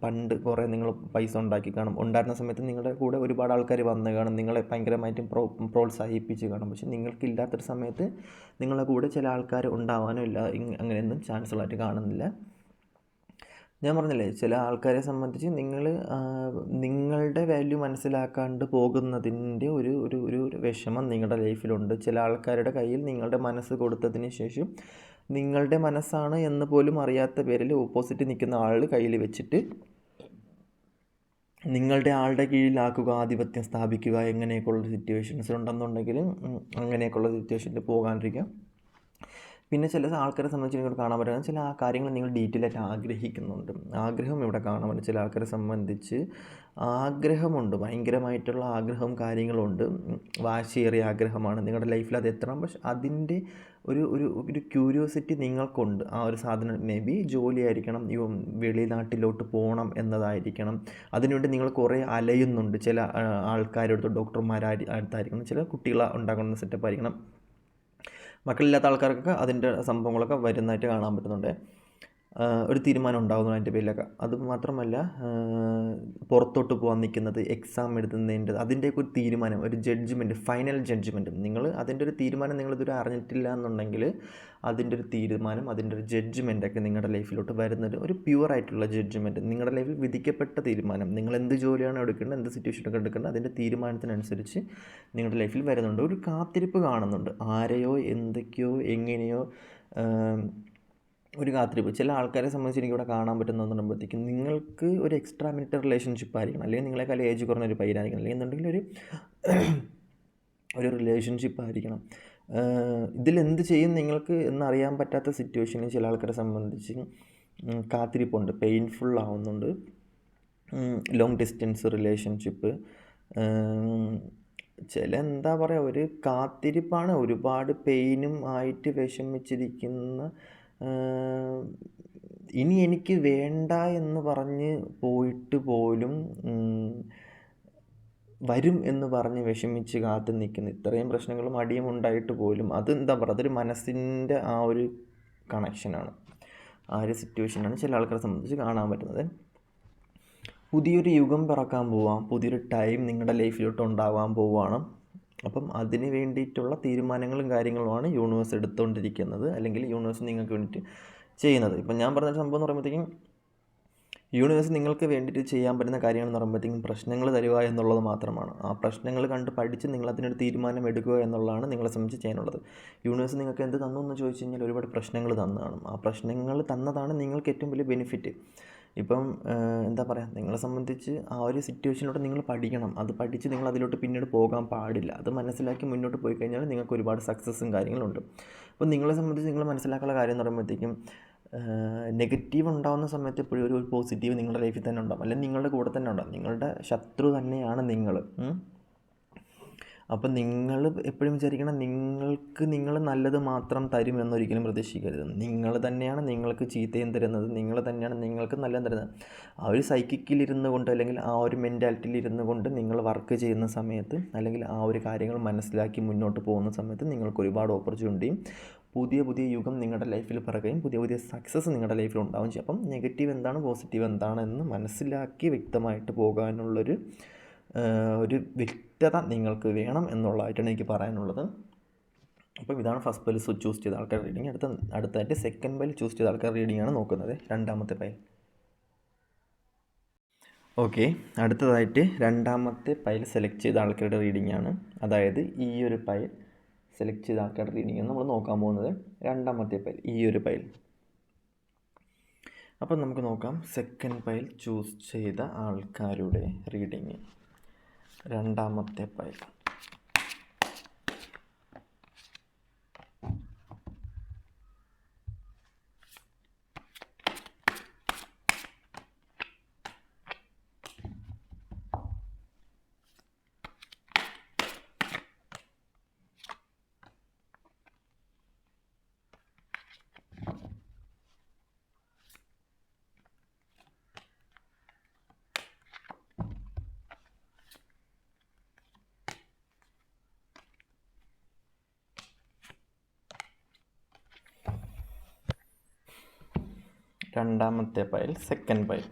[SPEAKER 1] പണ്ട് കുറേ നിങ്ങൾ പൈസ ഉണ്ടാക്കി കാണും. ഉണ്ടായിരുന്ന സമയത്ത് നിങ്ങളുടെ കൂടെ ഒരുപാട് ആൾക്കാർ വന്ന് കാണും, നിങ്ങളെ ഭയങ്കരമായിട്ടും പ്രോത്സാഹിപ്പിച്ച് കാണും. പക്ഷെ നിങ്ങൾക്കില്ലാത്തൊരു സമയത്ത് നിങ്ങളുടെ കൂടെ ചില ആൾക്കാർ ഉണ്ടാവാനും ഇല്ല, അങ്ങനെയൊന്നും ചാൻസുകളായിട്ട് കാണുന്നില്ല. ഞാൻ പറഞ്ഞില്ലേ, ചില ആൾക്കാരെ സംബന്ധിച്ച് നിങ്ങളുടെ വാല്യൂ മനസ്സിലാക്കാണ്ട് പോകുന്നതിൻ്റെ ഒരു ഒരു ഒരു വിഷമം നിങ്ങളുടെ ലൈഫിലുണ്ട്. ചില ആൾക്കാരുടെ കയ്യിൽ നിങ്ങളുടെ മനസ്സ് കൊടുത്തതിന് ശേഷം നിങ്ങളുടെ മനസ്സാണ് എന്ന് പോലും അറിയാത്ത പേരിൽ ഓപ്പോസിറ്റ് നിൽക്കുന്ന ആൾ കയ്യിൽ വെച്ചിട്ട് നിങ്ങളുടെ ആളുടെ കീഴിലാക്കുക, ആധിപത്യം സ്ഥാപിക്കുക, എങ്ങനെയൊക്കെയുള്ള സിറ്റുവേഷൻസ് ഉണ്ടെന്നുണ്ടെങ്കിൽ അങ്ങനെയൊക്കെയുള്ള സിറ്റുവേഷനിൽ പോകാണ്ടിരിക്കുക. പിന്നെ ചില ആൾക്കാരെ സംബന്ധിച്ച് നിങ്ങൾക്ക് കാണാൻ പറ്റുന്നത് ചില കാര്യങ്ങൾ നിങ്ങൾ ഡീറ്റെയിൽ ആയിട്ട് ആഗ്രഹിക്കുന്നുണ്ട്. ആഗ്രഹം ഇവിടെ കാണാൻ പറ്റും. ചില ആൾക്കാരെ സംബന്ധിച്ച് ആഗ്രഹമുണ്ട്, ഭയങ്കരമായിട്ടുള്ള ആഗ്രഹവും കാര്യങ്ങളുണ്ട്. വാശിയേറിയ ആഗ്രഹമാണ് നിങ്ങളുടെ ലൈഫിൽ അത് എത്തണം. പക്ഷെ അതിൻ്റെ ഒരു ഒരു ഒരു ക്യൂരിയോസിറ്റി നിങ്ങൾക്കുണ്ട്. ആ ഒരു സാധനം മേ ബി ജോലി ആയിരിക്കണം, വെളിനാട്ടിലോട്ട് പോകണം എന്നതായിരിക്കണം. അതിനുവേണ്ടി നിങ്ങൾ കുറേ അലയുന്നുണ്ട്. ചില ആൾക്കാരെടുത്ത് ഡോക്ടർമാരടുത്തായിരിക്കണം, ചില കുട്ടികളെ ഉണ്ടാക്കുന്ന സെറ്റപ്പ് ആയിരിക്കണം. മക്കളില്ലാത്ത ആൾക്കാർക്കൊക്കെ അതിൻ്റെ സംഭവങ്ങളൊക്കെ വരുന്നതായിട്ട് കാണാൻ പറ്റുന്നുണ്ട്. ഒരു തീരുമാനം ഉണ്ടാകുന്നു അതിൻ്റെ പേരിലൊക്കെ. അതുമാത്രമല്ല, പുറത്തോട്ട് പോകാൻ നിൽക്കുന്നത്, എക്സാം എഴുതുന്നതിൻ്റെ അതിൻ്റെയൊക്കെ ഒരു തീരുമാനം, ഒരു ജഡ്ജ്മെൻറ്റ്, ഫൈനൽ ജഡ്ജ്മെൻറ്റ്. നിങ്ങൾ അതിൻ്റെ ഒരു തീരുമാനം നിങ്ങളിതുവരെ അറിഞ്ഞിട്ടില്ല എന്നുണ്ടെങ്കിൽ അതിൻ്റെ ഒരു തീരുമാനം, അതിൻ്റെ ഒരു ജഡ്ജ്മെൻറ്റൊക്കെ നിങ്ങളുടെ ലൈഫിലോട്ട് വരുന്നത് ഒരു പ്യുവറായിട്ടുള്ള ജഡ്ജ്മെൻറ്റ്, നിങ്ങളുടെ ലൈഫിൽ വിധിക്കപ്പെട്ട തീരുമാനം. നിങ്ങൾ എന്ത് ജോലിയാണോ എടുക്കേണ്ടത്, എന്ത് സിറ്റുവേഷനൊക്കെ എടുക്കേണ്ടത്, അതിൻ്റെ തീരുമാനത്തിനനുസരിച്ച് നിങ്ങളുടെ ലൈഫിൽ വരുന്നുണ്ട്. ഒരു കാത്തിരിപ്പ് കാണുന്നുണ്ട്. ആരെയോ എന്തൊക്കെയോ എങ്ങനെയോ ഒരു കാത്തിരിപ്പ്. ചില ആൾക്കാരെ സംബന്ധിച്ച് എനിക്കിവിടെ കാണാൻ പറ്റുന്നതെന്ന് പറയുമ്പോഴത്തേക്കും നിങ്ങൾക്ക് ഒരു എക്സ്ട്രാ മിനിറ്റ് റിലേഷൻഷിപ്പ് ആയിരിക്കണം, അല്ലെങ്കിൽ നിങ്ങളെക്കാൾ ഏജ് കുറഞ്ഞൊരു പയ്യനായിരിക്കണം, അല്ലെങ്കിൽ എന്നുണ്ടെങ്കിൽ ഒരു റിലേഷൻഷിപ്പ് ആയിരിക്കണം. ഇതിലെന്ത് ചെയ്യും നിങ്ങൾക്ക് എന്നറിയാൻ പറ്റാത്ത സിറ്റുവേഷനിൽ ചില ആൾക്കാരെ സംബന്ധിച്ച് കാത്തിരിപ്പുണ്ട്, പെയിൻഫുൾ ആവുന്നുണ്ട്. ലോങ് ഡിസ്റ്റൻസ് റിലേഷൻഷിപ്പ്, എന്താ പറയുക, ഒരു കാത്തിരിപ്പാണ്. ഒരുപാട് പെയിനും ആയിട്ട് വിഷമിച്ചിരിക്കുന്ന, ഇനി എനിക്ക് വേണ്ട എന്ന് പറഞ്ഞ് പോയിട്ട് പോലും വരും എന്ന് പറഞ്ഞ് വിഷമിച്ച് കാത്തു നിൽക്കുന്ന ഇത്രയും പ്രശ്നങ്ങളും അടിയും ഉണ്ടായിട്ട് പോലും എന്താ പറയുക, അതൊരു മനസ്സിൻ്റെ ആ ഒരു കണക്ഷനാണ്, ആ ഒരു സിറ്റുവേഷനാണ് ചില ആൾക്കാരെ സംബന്ധിച്ച് കാണാൻ പറ്റുന്നത്. പുതിയൊരു യുഗം പിറക്കാൻ പോവാം, പുതിയൊരു ടൈം നിങ്ങളുടെ ലൈഫിലോട്ട് ഉണ്ടാകാൻ പോവുകയാണ്. അപ്പം അതിന് വേണ്ടിയിട്ടുള്ള തീരുമാനങ്ങളും കാര്യങ്ങളുമാണ് യൂണിവേഴ്സ് എടുത്തുകൊണ്ടിരിക്കുന്നത്, അല്ലെങ്കിൽ യൂണിവേഴ്സ് നിങ്ങൾക്ക് വേണ്ടിയിട്ട് ചെയ്യുന്നത്. ഇപ്പം ഞാൻ പറഞ്ഞ സംഭവം എന്ന് പറയുമ്പോഴത്തേക്കും യൂണിവേഴ്സ് നിങ്ങൾക്ക് വേണ്ടിയിട്ട് ചെയ്യാൻ പറ്റുന്ന കാര്യങ്ങളെന്ന് പറയുമ്പോഴത്തേക്കും പ്രശ്നങ്ങൾ തരിക എന്നുള്ളത് മാത്രമാണ്. ആ പ്രശ്നങ്ങൾ കണ്ട് പഠിച്ച് നിങ്ങളതിനൊരു തീരുമാനം എടുക്കുക എന്നുള്ളതാണ് നിങ്ങളെ സംബന്ധിച്ച് ചെയ്യാനുള്ളത്. യൂണിവേഴ്സ് നിങ്ങൾക്ക് എന്ത് തന്നു എന്ന് ചോദിച്ചു കഴിഞ്ഞാൽ ഒരുപാട് പ്രശ്നങ്ങൾ തന്നതാണ്. ആ പ്രശ്നങ്ങൾ തന്നതാണ് നിങ്ങൾക്ക് ഏറ്റവും വലിയ ബെനിഫിറ്റ്. ഇപ്പം എന്താ പറയുക, നിങ്ങളെ സംബന്ധിച്ച് ആ ഒരു സിറ്റുവേഷനിലോട്ട് നിങ്ങൾ പഠിക്കണം. അത് പഠിച്ച് നിങ്ങൾ അതിലോട്ട് പിന്നീട് പോകാൻ പാടില്ല. അത് മനസ്സിലാക്കി മുന്നോട്ട് പോയി കഴിഞ്ഞാൽ നിങ്ങൾക്ക് ഒരുപാട് സക്സസ്സും കാര്യങ്ങളുണ്ട്. അപ്പോൾ നിങ്ങളെ സംബന്ധിച്ച് നിങ്ങൾ മനസ്സിലാക്കാനുള്ള കാര്യം എന്ന് പറയുമ്പോഴത്തേക്കും നെഗറ്റീവ് ഉണ്ടാകുന്ന സമയത്ത് എപ്പോഴും ഒരു പോസിറ്റീവ് നിങ്ങളുടെ ലൈഫിൽ തന്നെ ഉണ്ടാകും, അല്ലെങ്കിൽ നിങ്ങളുടെ കൂടെ തന്നെ ഉണ്ടാകും. നിങ്ങളുടെ ശത്രു തന്നെയാണ് നിങ്ങൾ. അപ്പം നിങ്ങൾ എപ്പോഴും വിചാരിക്കണം, നിങ്ങൾ നല്ലത് മാത്രം തരും എന്നൊരിക്കലും പ്രതീക്ഷിക്കരുത്. നിങ്ങൾ തന്നെയാണ് നിങ്ങൾക്ക് ചീത്തയും തരുന്നത്, നിങ്ങൾ തന്നെയാണ് നിങ്ങൾക്ക് നല്ലതും തരുന്നത്. ആ ഒരു സൈക്കിക്കിലിരുന്ന് കൊണ്ട്, അല്ലെങ്കിൽ ആ ഒരു മെൻറ്റാലിറ്റിയിൽ ഇരുന്ന് കൊണ്ട് നിങ്ങൾ വർക്ക് ചെയ്യുന്ന സമയത്ത്, അല്ലെങ്കിൽ ആ ഒരു കാര്യങ്ങൾ മനസ്സിലാക്കി മുന്നോട്ട് പോകുന്ന സമയത്ത് നിങ്ങൾക്ക് ഒരുപാട് ഓപ്പർച്യൂണിറ്റിയും പുതിയ യുഗം നിങ്ങളുടെ ലൈഫിൽ പിറക്കുകയും പുതിയ സക്സസ് നിങ്ങളുടെ ലൈഫിൽ ഉണ്ടാവുകയും ചെയ്യും. അപ്പം നെഗറ്റീവ് എന്താണ്, പോസിറ്റീവ് എന്താണെന്ന് മനസ്സിലാക്കി വ്യക്തമായിട്ട് പോകാനുള്ളൊരു ഒരു വ്യക്തത നിങ്ങൾക്ക് വേണം എന്നുള്ളതായിട്ടാണ് എനിക്ക് പറയാനുള്ളത്. അപ്പം ഇതാണ് ഫസ്റ്റ് പൈൽ ചൂസ് ചെയ്ത ആൾക്കാർ റീഡിങ്. അടുത്തായിട്ട് സെക്കൻഡ് പൈൽ ചൂസ് ചെയ്ത ആൾക്കാർ റീഡിംഗ് ആണ് നോക്കുന്നത്, രണ്ടാമത്തെ പൈൽ. ഓക്കെ, അടുത്തതായിട്ട് രണ്ടാമത്തെ പൈൽ സെലക്ട് ചെയ്ത ആൾക്കാരുടെ റീഡിംഗ് ആണ്. അതായത് ഈ ഒരു പൈൽ സെലക്ട് ചെയ്ത ആൾക്കാരുടെ റീഡിംഗ് ആണ് നമ്മൾ നോക്കാൻ പോകുന്നത്. രണ്ടാമത്തെ പൈൽ, ഈ ഒരു പൈൽ. അപ്പം നമുക്ക് നോക്കാം സെക്കൻഡ് പൈൽ ചൂസ് ചെയ്ത ആൾക്കാരുടെ റീഡിങ്. രണ്ടാമത്തെ പൈൽ. രണ്ടാമത്തെ പയൽ സെക്കൻഡ് പയൽ.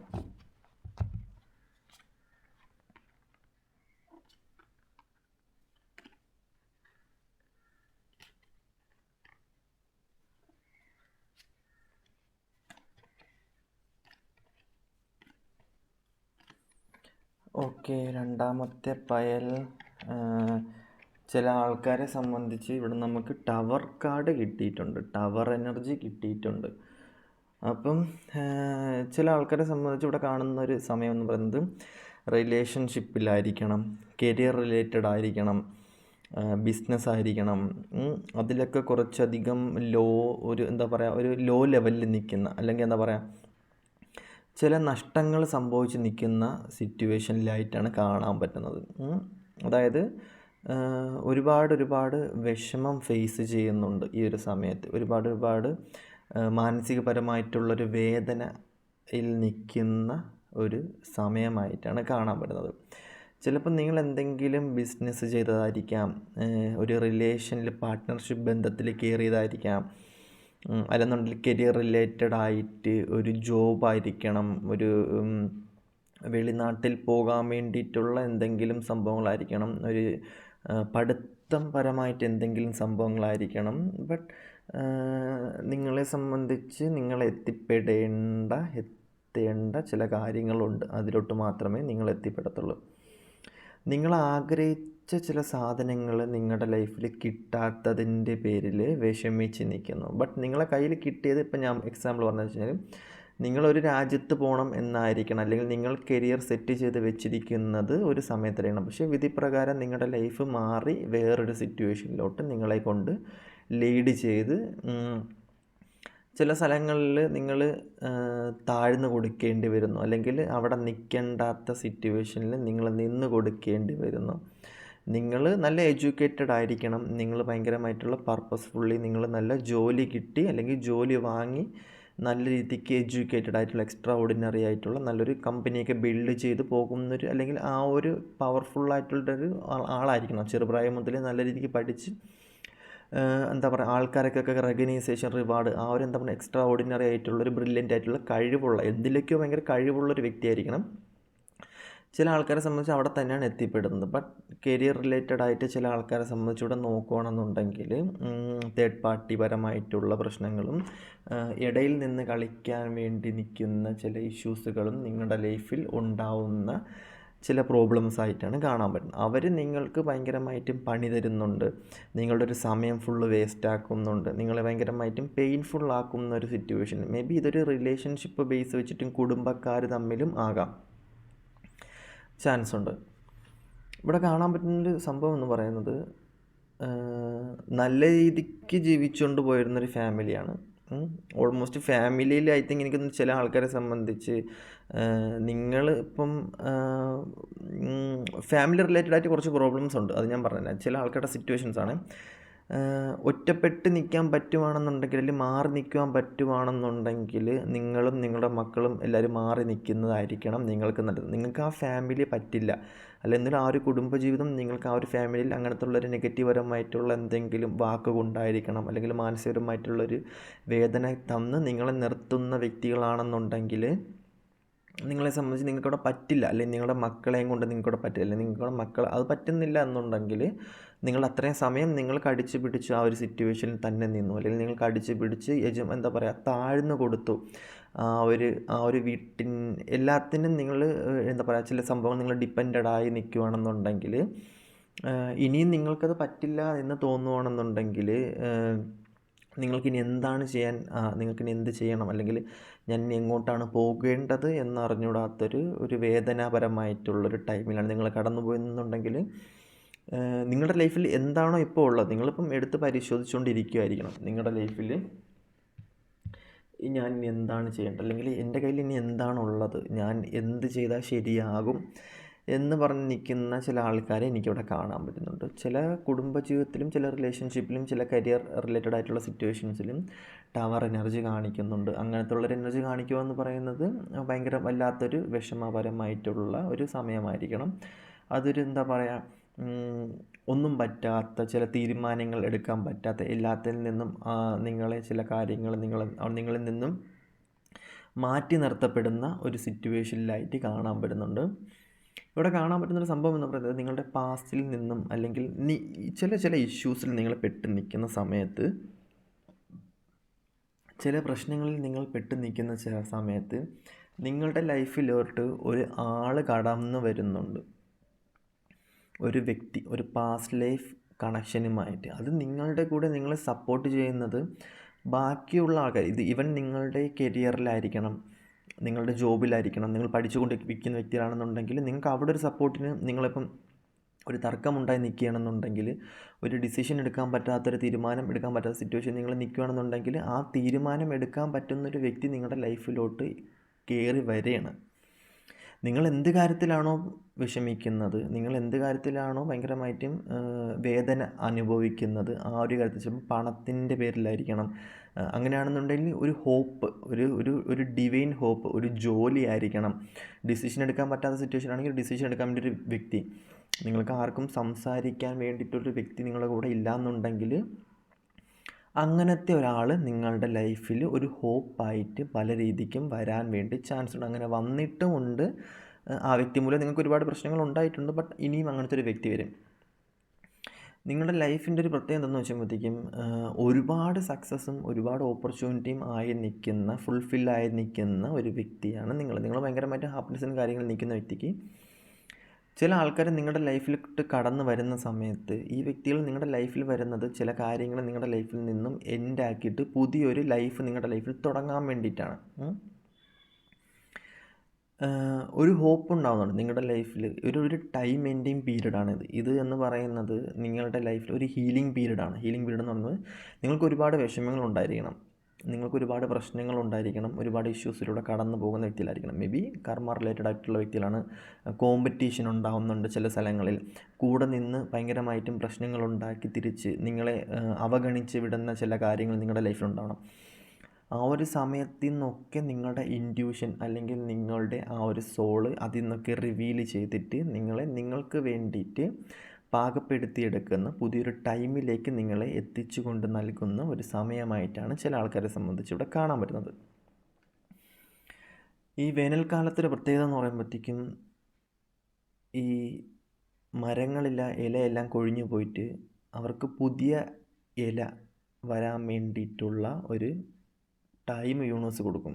[SPEAKER 1] ഓക്കെ, രണ്ടാമത്തെ പയൽ ചില ആൾക്കാരെ സംബന്ധിച്ച് ഇവിടെ നമുക്ക് ടവർ കാർഡ് കിട്ടിയിട്ടുണ്ട്, ടവർ എനർജി കിട്ടിയിട്ടുണ്ട്. അപ്പം ചില ആൾക്കാരെ സംബന്ധിച്ച് ഇവിടെ കാണുന്ന ഒരു സമയം എന്ന് പറയുന്നത് റിലേഷൻഷിപ്പിലായിരിക്കണം, കരിയർ റിലേറ്റഡ് ആയിരിക്കണം, ബിസിനസ് ആയിരിക്കണം. അതിലൊക്കെ കുറച്ചധികം ഒരു ലോ ലെവലിൽ നിൽക്കുന്ന, അല്ലെങ്കിൽ എന്താ പറയുക, ചില നഷ്ടങ്ങൾ സംഭവിച്ച് നിൽക്കുന്ന സിറ്റുവേഷനിലായിട്ടാണ് കാണാൻ പറ്റുന്നത്. അതായത് ഒരുപാട് വിഷമം ഫേസ് ചെയ്യുന്നുണ്ട് ഈ ഒരു സമയത്ത്. ഒരുപാട് മാനസികപരമായിട്ടുള്ളൊരു വേദനയിൽ നിൽക്കുന്ന ഒരു സമയമായിട്ടാണ് കാണാൻ പറ്റുന്നത്. ചിലപ്പോൾ നിങ്ങൾ എന്തെങ്കിലും ബിസിനസ് ചെയ്തതായിരിക്കാം, ഒരു റിലേഷനിൽ പാർട്ട്ണർഷിപ്പ് ബന്ധത്തിൽ കയറിയതായിരിക്കാം, അല്ലെന്നുണ്ടെങ്കിൽ കരിയർ റിലേറ്റഡ് ആയിട്ട് ഒരു ജോബായിരിക്കണം, ഒരു വെളിനാട്ടിൽ പോകാൻ വേണ്ടിയിട്ടുള്ള എന്തെങ്കിലും സംഭവങ്ങളായിരിക്കണം, ഒരു പഠിത്തം പരമായിട്ട് എന്തെങ്കിലും സംഭവങ്ങളായിരിക്കണം. ബട്ട് നിങ്ങളെ സംബന്ധിച്ച് നിങ്ങൾ എത്തേണ്ട ചില കാര്യങ്ങളുണ്ട്, അതിലോട്ട് മാത്രമേ നിങ്ങൾ എത്തിപ്പെടത്തുള്ളൂ. നിങ്ങൾ ആഗ്രഹിച്ച ചില സാധനങ്ങൾ നിങ്ങളുടെ ലൈഫിൽ കിട്ടാത്തതിൻ്റെ പേരിൽ വിഷമിച്ച് നിൽക്കുന്നു. ബട്ട് നിങ്ങളെ കയ്യിൽ കിട്ടിയത്, ഇപ്പം ഞാൻ എക്സാമ്പിൾ പറഞ്ഞു വെച്ചാൽ, നിങ്ങളൊരു രാജ്യത്ത് പോകണം എന്നായിരിക്കണം, അല്ലെങ്കിൽ നിങ്ങൾ കരിയർ സെറ്റ് ചെയ്ത് വെച്ചിരിക്കുന്നത് ഒരു സമയത്തിലാണ്. പക്ഷേ വിധിപ്രകാരം നിങ്ങളുടെ ലൈഫ് മാറി വേറൊരു സിറ്റുവേഷനിലോട്ട് നിങ്ങളെ കൊണ്ട് ലീഡ് ചെയ്ത് ചില സ്ഥലങ്ങളിൽ നിങ്ങൾ താഴ്ന്നു കൊടുക്കേണ്ടി വരുന്നു, അല്ലെങ്കിൽ അവിടെ നിൽക്കേണ്ടാത്ത സിറ്റുവേഷനിൽ നിങ്ങൾ നിന്ന് കൊടുക്കേണ്ടി വരുന്നു. നിങ്ങൾ നല്ല എഡ്യൂക്കേറ്റഡ് ആയിരിക്കണം, നിങ്ങൾ ഭയങ്കരമായിട്ടുള്ള പർപ്പസ്ഫുള്ളി നിങ്ങൾ നല്ല ജോലി കിട്ടി, അല്ലെങ്കിൽ ജോലി വാങ്ങി നല്ല രീതിക്ക് എഡ്യൂക്കേറ്റഡ് ആയിട്ടുള്ള എക്സ്ട്രാ ഓർഡിനറി ആയിട്ടുള്ള നല്ലൊരു കമ്പനിയൊക്കെ ബിൽഡ് ചെയ്ത് പോകുന്നൊരു, അല്ലെങ്കിൽ ആ ഒരു പവർഫുള്ളായിട്ടുള്ളൊരു ആളായിരിക്കണം. ചെറുപ്രായം മുതലേ നല്ല രീതിക്ക് പഠിച്ച് എന്താ പറയുക, ആൾക്കാർക്കൊക്കെ റെക്കഗ്നൈസേഷൻ, റിവാർഡ്, ആ ഒരു എന്താ പറയുക, എക്സ്ട്രാ ഓർഡിനറി ആയിട്ടുള്ളൊരു ബ്രില്യൻ്റ് ആയിട്ടുള്ള കഴിവുള്ള, എന്തിലേക്കോ ഭയങ്കര കഴിവുള്ളൊരു വ്യക്തിയായിരിക്കണം. ചില ആൾക്കാരെ സംബന്ധിച്ച് അവിടെ തന്നെയാണ് എത്തിപ്പെടുന്നത്. ബട്ട് കരിയർ റിലേറ്റഡ് ആയിട്ട് ചില ആൾക്കാരെ സംബന്ധിച്ച് ഇവിടെ നോക്കുകയാണെന്നുണ്ടെങ്കിൽ തേർഡ് പാർട്ടി പരമായിട്ടുള്ള പ്രശ്നങ്ങളും ഇടയിൽ നിന്ന് കളിക്കാൻ വേണ്ടി നിൽക്കുന്ന ചില ഇഷ്യൂസുകളും നിങ്ങളുടെ ലൈഫിൽ ഉണ്ടാവുന്ന ചില പ്രോബ്ലംസ് ആയിട്ടാണ് കാണാൻ പറ്റുന്നത്. അവർ നിങ്ങൾക്ക് ഭയങ്കരമായിട്ടും പണി തരുന്നുണ്ട്, നിങ്ങളുടെ ഒരു സമയം ഫുള്ള് വേസ്റ്റ് ആക്കുന്നുണ്ട്, നിങ്ങളെ ഭയങ്കരമായിട്ടും പെയിൻഫുൾ ആക്കുന്ന ഒരു സിറ്റുവേഷൻ. മേ ബി ഇതൊരു റിലേഷൻഷിപ്പ് ബേസ് വെച്ചിട്ടും കുടുംബക്കാർ തമ്മിലും ആകാം, ചാൻസ് ഉണ്ട്. ഇവിടെ കാണാൻ പറ്റുന്നൊരു സംഭവം എന്ന് പറയുന്നത്, നല്ല രീതിക്ക് ജീവിച്ചുകൊണ്ട് പോയിരുന്നൊരു ഫാമിലിയാണ്. ഓൾമോസ്റ്റ് ഫാമിലിയിൽ ഐ തിങ്ക് എനിക്ക് ചില ആൾക്കാരെ സംബന്ധിച്ച് നിങ്ങൾ ഇപ്പം ഫാമിലി റിലേറ്റഡ് ആയിട്ട് കുറച്ച് പ്രോബ്ലംസ് ഉണ്ട്, അത് ഞാൻ പറഞ്ഞില്ല. ചില ആൾക്കാരുടെ സിറ്റുവേഷൻസാണ്. ഒറ്റപ്പെട്ട് നിൽക്കാൻ പറ്റുവാണെന്നുണ്ടെങ്കിൽ, അല്ലെങ്കിൽ മാറി നിൽക്കുവാൻ പറ്റുവാണെന്നുണ്ടെങ്കിൽ നിങ്ങളും നിങ്ങളുടെ മക്കളും എല്ലാവരും മാറി നിൽക്കുന്നതായിരിക്കണം നിങ്ങൾക്ക് നല്ലത്. നിങ്ങൾക്ക് ആ ഫാമിലി പറ്റില്ല, അല്ലെങ്കിൽ ആ ഒരു കുടുംബജീവിതം നിങ്ങൾക്ക് ആ ഒരു ഫാമിലിയിൽ അങ്ങനത്തെ ഉള്ളൊരു നെഗറ്റീവ്പരമായിട്ടുള്ള എന്തെങ്കിലും വാക്ക് കൊണ്ടായിരിക്കണം, അല്ലെങ്കിൽ മാനസികപരമായിട്ടുള്ളൊരു വേദന തന്ന് നിങ്ങളെ നിർത്തുന്ന വ്യക്തികളാണെന്നുണ്ടെങ്കിൽ നിങ്ങളെ സംബന്ധിച്ച് നിങ്ങൾക്കവിടെ പറ്റില്ല, അല്ലെങ്കിൽ നിങ്ങളുടെ മക്കളെയും കൊണ്ട് നിങ്ങൾക്കവിടെ പറ്റില്ല, അല്ലെങ്കിൽ നിങ്ങളുടെ മക്കൾ അത് പറ്റുന്നില്ല എന്നുണ്ടെങ്കിൽ നിങ്ങൾ അത്രയും സമയം നിങ്ങൾ കടിച്ചു പിടിച്ച് ആ ഒരു സിറ്റുവേഷനിൽ തന്നെ നിന്നു, അല്ലെങ്കിൽ നിങ്ങൾ കടിച്ചു പിടിച്ച് എന്താ പറയുക, താഴ്ന്നു കൊടുത്തു. ആ ഒരു എല്ലാത്തിനും നിങ്ങൾ എന്താ പറയുക, ചില സംഭവങ്ങൾ നിങ്ങൾ ഡിപ്പെൻഡായി നിൽക്കുകയാണെന്നുണ്ടെങ്കിൽ, ഇനിയും നിങ്ങൾക്കത് പറ്റില്ല എന്ന് തോന്നുകയാണെന്നുണ്ടെങ്കിൽ നിങ്ങൾക്കിനി എന്താണ് ചെയ്യാൻ, നിങ്ങൾക്കിനി എന്ത് ചെയ്യണം, അല്ലെങ്കിൽ ഞാൻ ഇനി എങ്ങോട്ടാണ് പോകേണ്ടത് എന്നറിഞ്ഞൂടാത്തൊരു വേദനാപരമായിട്ടുള്ളൊരു ടൈമിലാണ് നിങ്ങൾ കടന്നു പോയെന്നുണ്ടെങ്കിൽ, നിങ്ങളുടെ ലൈഫിൽ എന്താണോ ഇപ്പോൾ ഉള്ളത്, നിങ്ങളിപ്പം എടുത്ത് പരിശോധിച്ചുകൊണ്ടിരിക്കുകയായിരിക്കണം നിങ്ങളുടെ ലൈഫിൽ ഞാൻ ഇനി എന്താണ് ചെയ്യേണ്ടത്, അല്ലെങ്കിൽ എൻ്റെ കയ്യിൽ ഇനി എന്താണുള്ളത്, ഞാൻ എന്ത് ചെയ്താൽ ശരിയാകും എന്ന് പറഞ്ഞ് നിൽക്കുന്ന ചില ആൾക്കാരെ എനിക്കിവിടെ കാണാൻ പറ്റുന്നുണ്ട്. ചില കുടുംബജീവിതത്തിലും ചില റിലേഷൻഷിപ്പിലും ചില കരിയർ റിലേറ്റഡ് ആയിട്ടുള്ള സിറ്റുവേഷൻസിലും ടവർ എനർജി കാണിക്കുന്നുണ്ട്. അങ്ങനത്തെ ഉള്ളൊരു എനർജി കാണിക്കുക എന്ന് പറയുന്നത് ഭയങ്കര വല്ലാത്തൊരു വിഷമപരമായിട്ടുള്ള ഒരു സമയമായിരിക്കണം. അതൊരു എന്താ പറയുക, ഒന്നും പറ്റാത്ത, ചില തീരുമാനങ്ങൾ എടുക്കാൻ പറ്റാത്ത, എല്ലാത്തിൽ നിന്നും നിങ്ങളെ ചില കാര്യങ്ങൾ നിങ്ങളിൽ നിന്നും മാറ്റി നിർത്തപ്പെടുന്ന ഒരു സിറ്റുവേഷനിലായിട്ട് കാണാൻ പറ്റുന്നുണ്ട്. ഇവിടെ കാണാൻ പറ്റുന്നൊരു സംഭവം എന്ന് പറയുന്നത്, നിങ്ങളുടെ പാസ്റ്റിൽ നിന്നും അല്ലെങ്കിൽ ചില ഇഷ്യൂസിൽ നിങ്ങൾ പെട്ട് നിൽക്കുന്ന സമയത്ത്, ചില പ്രശ്നങ്ങളിൽ നിങ്ങൾ പെട്ട് നിൽക്കുന്ന ചില സമയത്ത് നിങ്ങളുടെ ലൈഫിലോട്ട് ഒരു ആൾ കടന്നു വരുന്നുണ്ട്, ഒരു വ്യക്തി, ഒരു പാസ്റ്റ് ലൈഫ് കണക്ഷനുമായിട്ട്. അത് നിങ്ങളുടെ കൂടെ നിങ്ങളെ സപ്പോർട്ട് ചെയ്യുന്നത് ബാക്കിയുള്ള ആൾക്കാർ, ഇത് ഈവൻ നിങ്ങളുടെ കരിയറിലായിരിക്കണം, നിങ്ങളുടെ ജോബിലായിരിക്കണം, നിങ്ങൾ പഠിച്ചുകൊണ്ടിരിക്കുന്ന വ്യക്തിയാണെന്നുണ്ടെങ്കിൽ നിങ്ങൾക്ക് അവിടെ ഒരു സപ്പോർട്ടിന്, നിങ്ങളിപ്പം ഒരു തർക്കമുണ്ടായി നിൽക്കുകയാണെന്നുണ്ടെങ്കിൽ, ഒരു ഡിസിഷൻ എടുക്കാൻ പറ്റാത്തൊരു തീരുമാനം എടുക്കാൻ പറ്റാത്ത സിറ്റുവേഷൻ നിങ്ങൾ നിൽക്കുകയാണെന്നുണ്ടെങ്കിൽ, ആ തീരുമാനം എടുക്കാൻ പറ്റുന്നൊരു വ്യക്തി നിങ്ങളുടെ ലൈഫിലോട്ട് കയറി വരികയാണ്. നിങ്ങൾ എന്ത് കാര്യത്തിലാണോ വിഷമിക്കുന്നത്, നിങ്ങൾ എന്ത് കാര്യത്തിലാണോ ഭയങ്കരമായിട്ടും വേദന അനുഭവിക്കുന്നത്, ആ ഒരു കാര്യത്തിൽ ചിലപ്പോൾ പണത്തിൻ്റെ പേരിലായിരിക്കണം. അങ്ങനെയാണെന്നുണ്ടെങ്കിൽ ഒരു ഹോപ്പ്, ഒരു ഡിവൈൻ ഹോപ്പ്, ഒരു ജോലി ആയിരിക്കണം. ഡിസിഷൻ എടുക്കാൻ പറ്റാത്ത സിറ്റുവേഷൻ ആണെങ്കിൽ ഡിസിഷൻ എടുക്കാൻ വേണ്ടി ഒരു വ്യക്തി, നിങ്ങൾക്ക് ആർക്കും സംസാരിക്കാൻ വേണ്ടിയിട്ടൊരു വ്യക്തി നിങ്ങളുടെ കൂടെ ഇല്ലയെന്നുണ്ടെങ്കിൽ, അങ്ങനത്തെ ഒരാൾ നിങ്ങളുടെ ലൈഫിൽ ഒരു ഹോപ്പായിട്ട് പല രീതിക്കും വരാൻ വേണ്ടി ചാൻസ് ഉണ്ട്. അങ്ങനെ വന്നിട്ടുമുണ്ട്. ആ വ്യക്തി മൂലം നിങ്ങൾക്ക് ഒരുപാട് പ്രശ്നങ്ങൾ ഉണ്ടായിട്ടുണ്ട്. ബട്ട് ഇനിയും അങ്ങനത്തെ ഒരു വ്യക്തി വരും. നിങ്ങളുടെ ലൈഫിൻ്റെ ഒരു പ്രത്യേകത എന്താണെന്ന് വെച്ചുമ്പോഴത്തേക്കും, ഒരുപാട് സക്സസ്സും ഒരുപാട് ഓപ്പർച്യൂണിറ്റിയും ആയി നിൽക്കുന്ന, ഫുൾഫില്ലായി നിൽക്കുന്ന ഒരു വ്യക്തിയാണ് നിങ്ങൾ ഭയങ്കരമായിട്ട് ഹാപ്പിനെസ്സിനും കാര്യങ്ങൾ നിൽക്കുന്ന വ്യക്തിക്ക്, ചില ആൾക്കാർ നിങ്ങളുടെ ലൈഫിലോട്ട് കടന്നു വരുന്ന സമയത്ത്, ഈ വ്യക്തികൾ നിങ്ങളുടെ ലൈഫിൽ വരുന്നത് ചില കാര്യങ്ങൾ നിങ്ങളുടെ ലൈഫിൽ നിന്നും എൻഡാക്കിയിട്ട് പുതിയൊരു ലൈഫ് നിങ്ങളുടെ ലൈഫിൽ തുടങ്ങാൻ വേണ്ടിയിട്ടാണ്. ഒരു ഹോപ്പ് ഉണ്ടാകുന്നുണ്ട് നിങ്ങളുടെ ലൈഫിൽ. ഒരു ടൈം എൻഡിങ് പീരീഡാണിത്. ഇത് എന്ന് പറയുന്നത് നിങ്ങളുടെ ലൈഫിൽ ഒരു ഹീലിംഗ് പീരീഡാണ്. ഹീലിംഗ് പീരീഡ് എന്ന് പറയുന്നത്, നിങ്ങൾക്ക് ഒരുപാട് വിഷമങ്ങൾ ഉണ്ടായിരിക്കണം, നിങ്ങൾക്ക് ഒരുപാട് പ്രശ്നങ്ങൾ ഉണ്ടായിരിക്കണം, ഒരുപാട് ഇഷ്യൂസിലൂടെ കടന്നു പോകുന്ന വ്യക്തിയിലായിരിക്കണം. മേ ബി കർമ്മ റിലേറ്റഡ് ആയിട്ടുള്ള വ്യക്തികളാണ്. കോമ്പറ്റീഷൻ ഉണ്ടാകുന്നുണ്ട് ചില സ്ഥലങ്ങളിൽ. കൂടെ നിന്ന് ഭയങ്കരമായിട്ടും പ്രശ്നങ്ങളുണ്ടാക്കി തിരിച്ച് നിങ്ങളെ അവഗണിച്ച് വിടുന്ന ചില കാര്യങ്ങൾ നിങ്ങളുടെ ലൈഫിലുണ്ടാവണം. ആ ഒരു സമയത്തു നിന്നൊക്കെ നിങ്ങളുടെ ഇൻറ്റ്യൂഷൻ അല്ലെങ്കിൽ നിങ്ങളുടെ ആ ഒരു സോള് അതിൽ നിന്നൊക്കെ റിവീൽ ചെയ്തിട്ട് നിങ്ങൾക്ക് വേണ്ടിയിട്ട് പാകപ്പെടുത്തിയെടുക്കുന്ന പുതിയൊരു ടൈമിലേക്ക് നിങ്ങളെ എത്തിച്ചു കൊണ്ട് നൽകുന്ന ഒരു സമയമായിട്ടാണ് ചില ആൾക്കാരെ സംബന്ധിച്ച് ഇവിടെ കാണാൻ പറ്റുന്നത്. ഈ വേനൽക്കാലത്തൊരു പ്രത്യേകത എന്ന് പറയുമ്പോഴത്തേക്കും, ഈ ഇലയെല്ലാം കൊഴിഞ്ഞു പോയിട്ട് അവർക്ക് പുതിയ ഇല വരാൻ വേണ്ടിയിട്ടുള്ള ഒരു ടൈം യൂണിവേഴ്സ് കൊടുക്കും.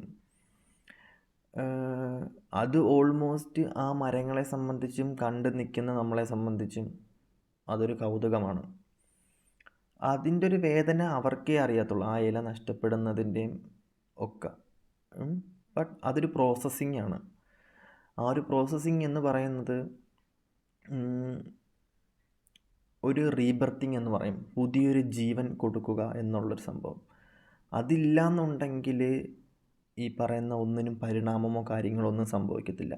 [SPEAKER 1] അത് ഓൾമോസ്റ്റ് ആ മരങ്ങളെ സംബന്ധിച്ചും കണ്ടു നിൽക്കുന്ന നമ്മളെ സംബന്ധിച്ചും അതൊരു കൗതുകമാണ്. അതിൻ്റെ ഒരു വേദന അവർക്കേ അറിയത്തുള്ളൂ, ആ ഇല നഷ്ടപ്പെടുന്നതിൻ്റെയും ഒക്കെ. ബട്ട് അതൊരു പ്രോസസ്സിങ് ആണ്. ആ ഒരു പ്രോസസ്സിങ് എന്ന് പറയുന്നത് ഒരു റീബർത്തിങ് എന്ന് പറയും, പുതിയൊരു ജീവൻ കൊടുക്കുക എന്നുള്ളൊരു സംഭവം. അതില്ലാന്നുണ്ടെങ്കിൽ ഈ പറയുന്ന ഒന്നിനും പരിണാമമോ കാര്യങ്ങളോ ഒന്നും സംഭവിക്കത്തില്ല.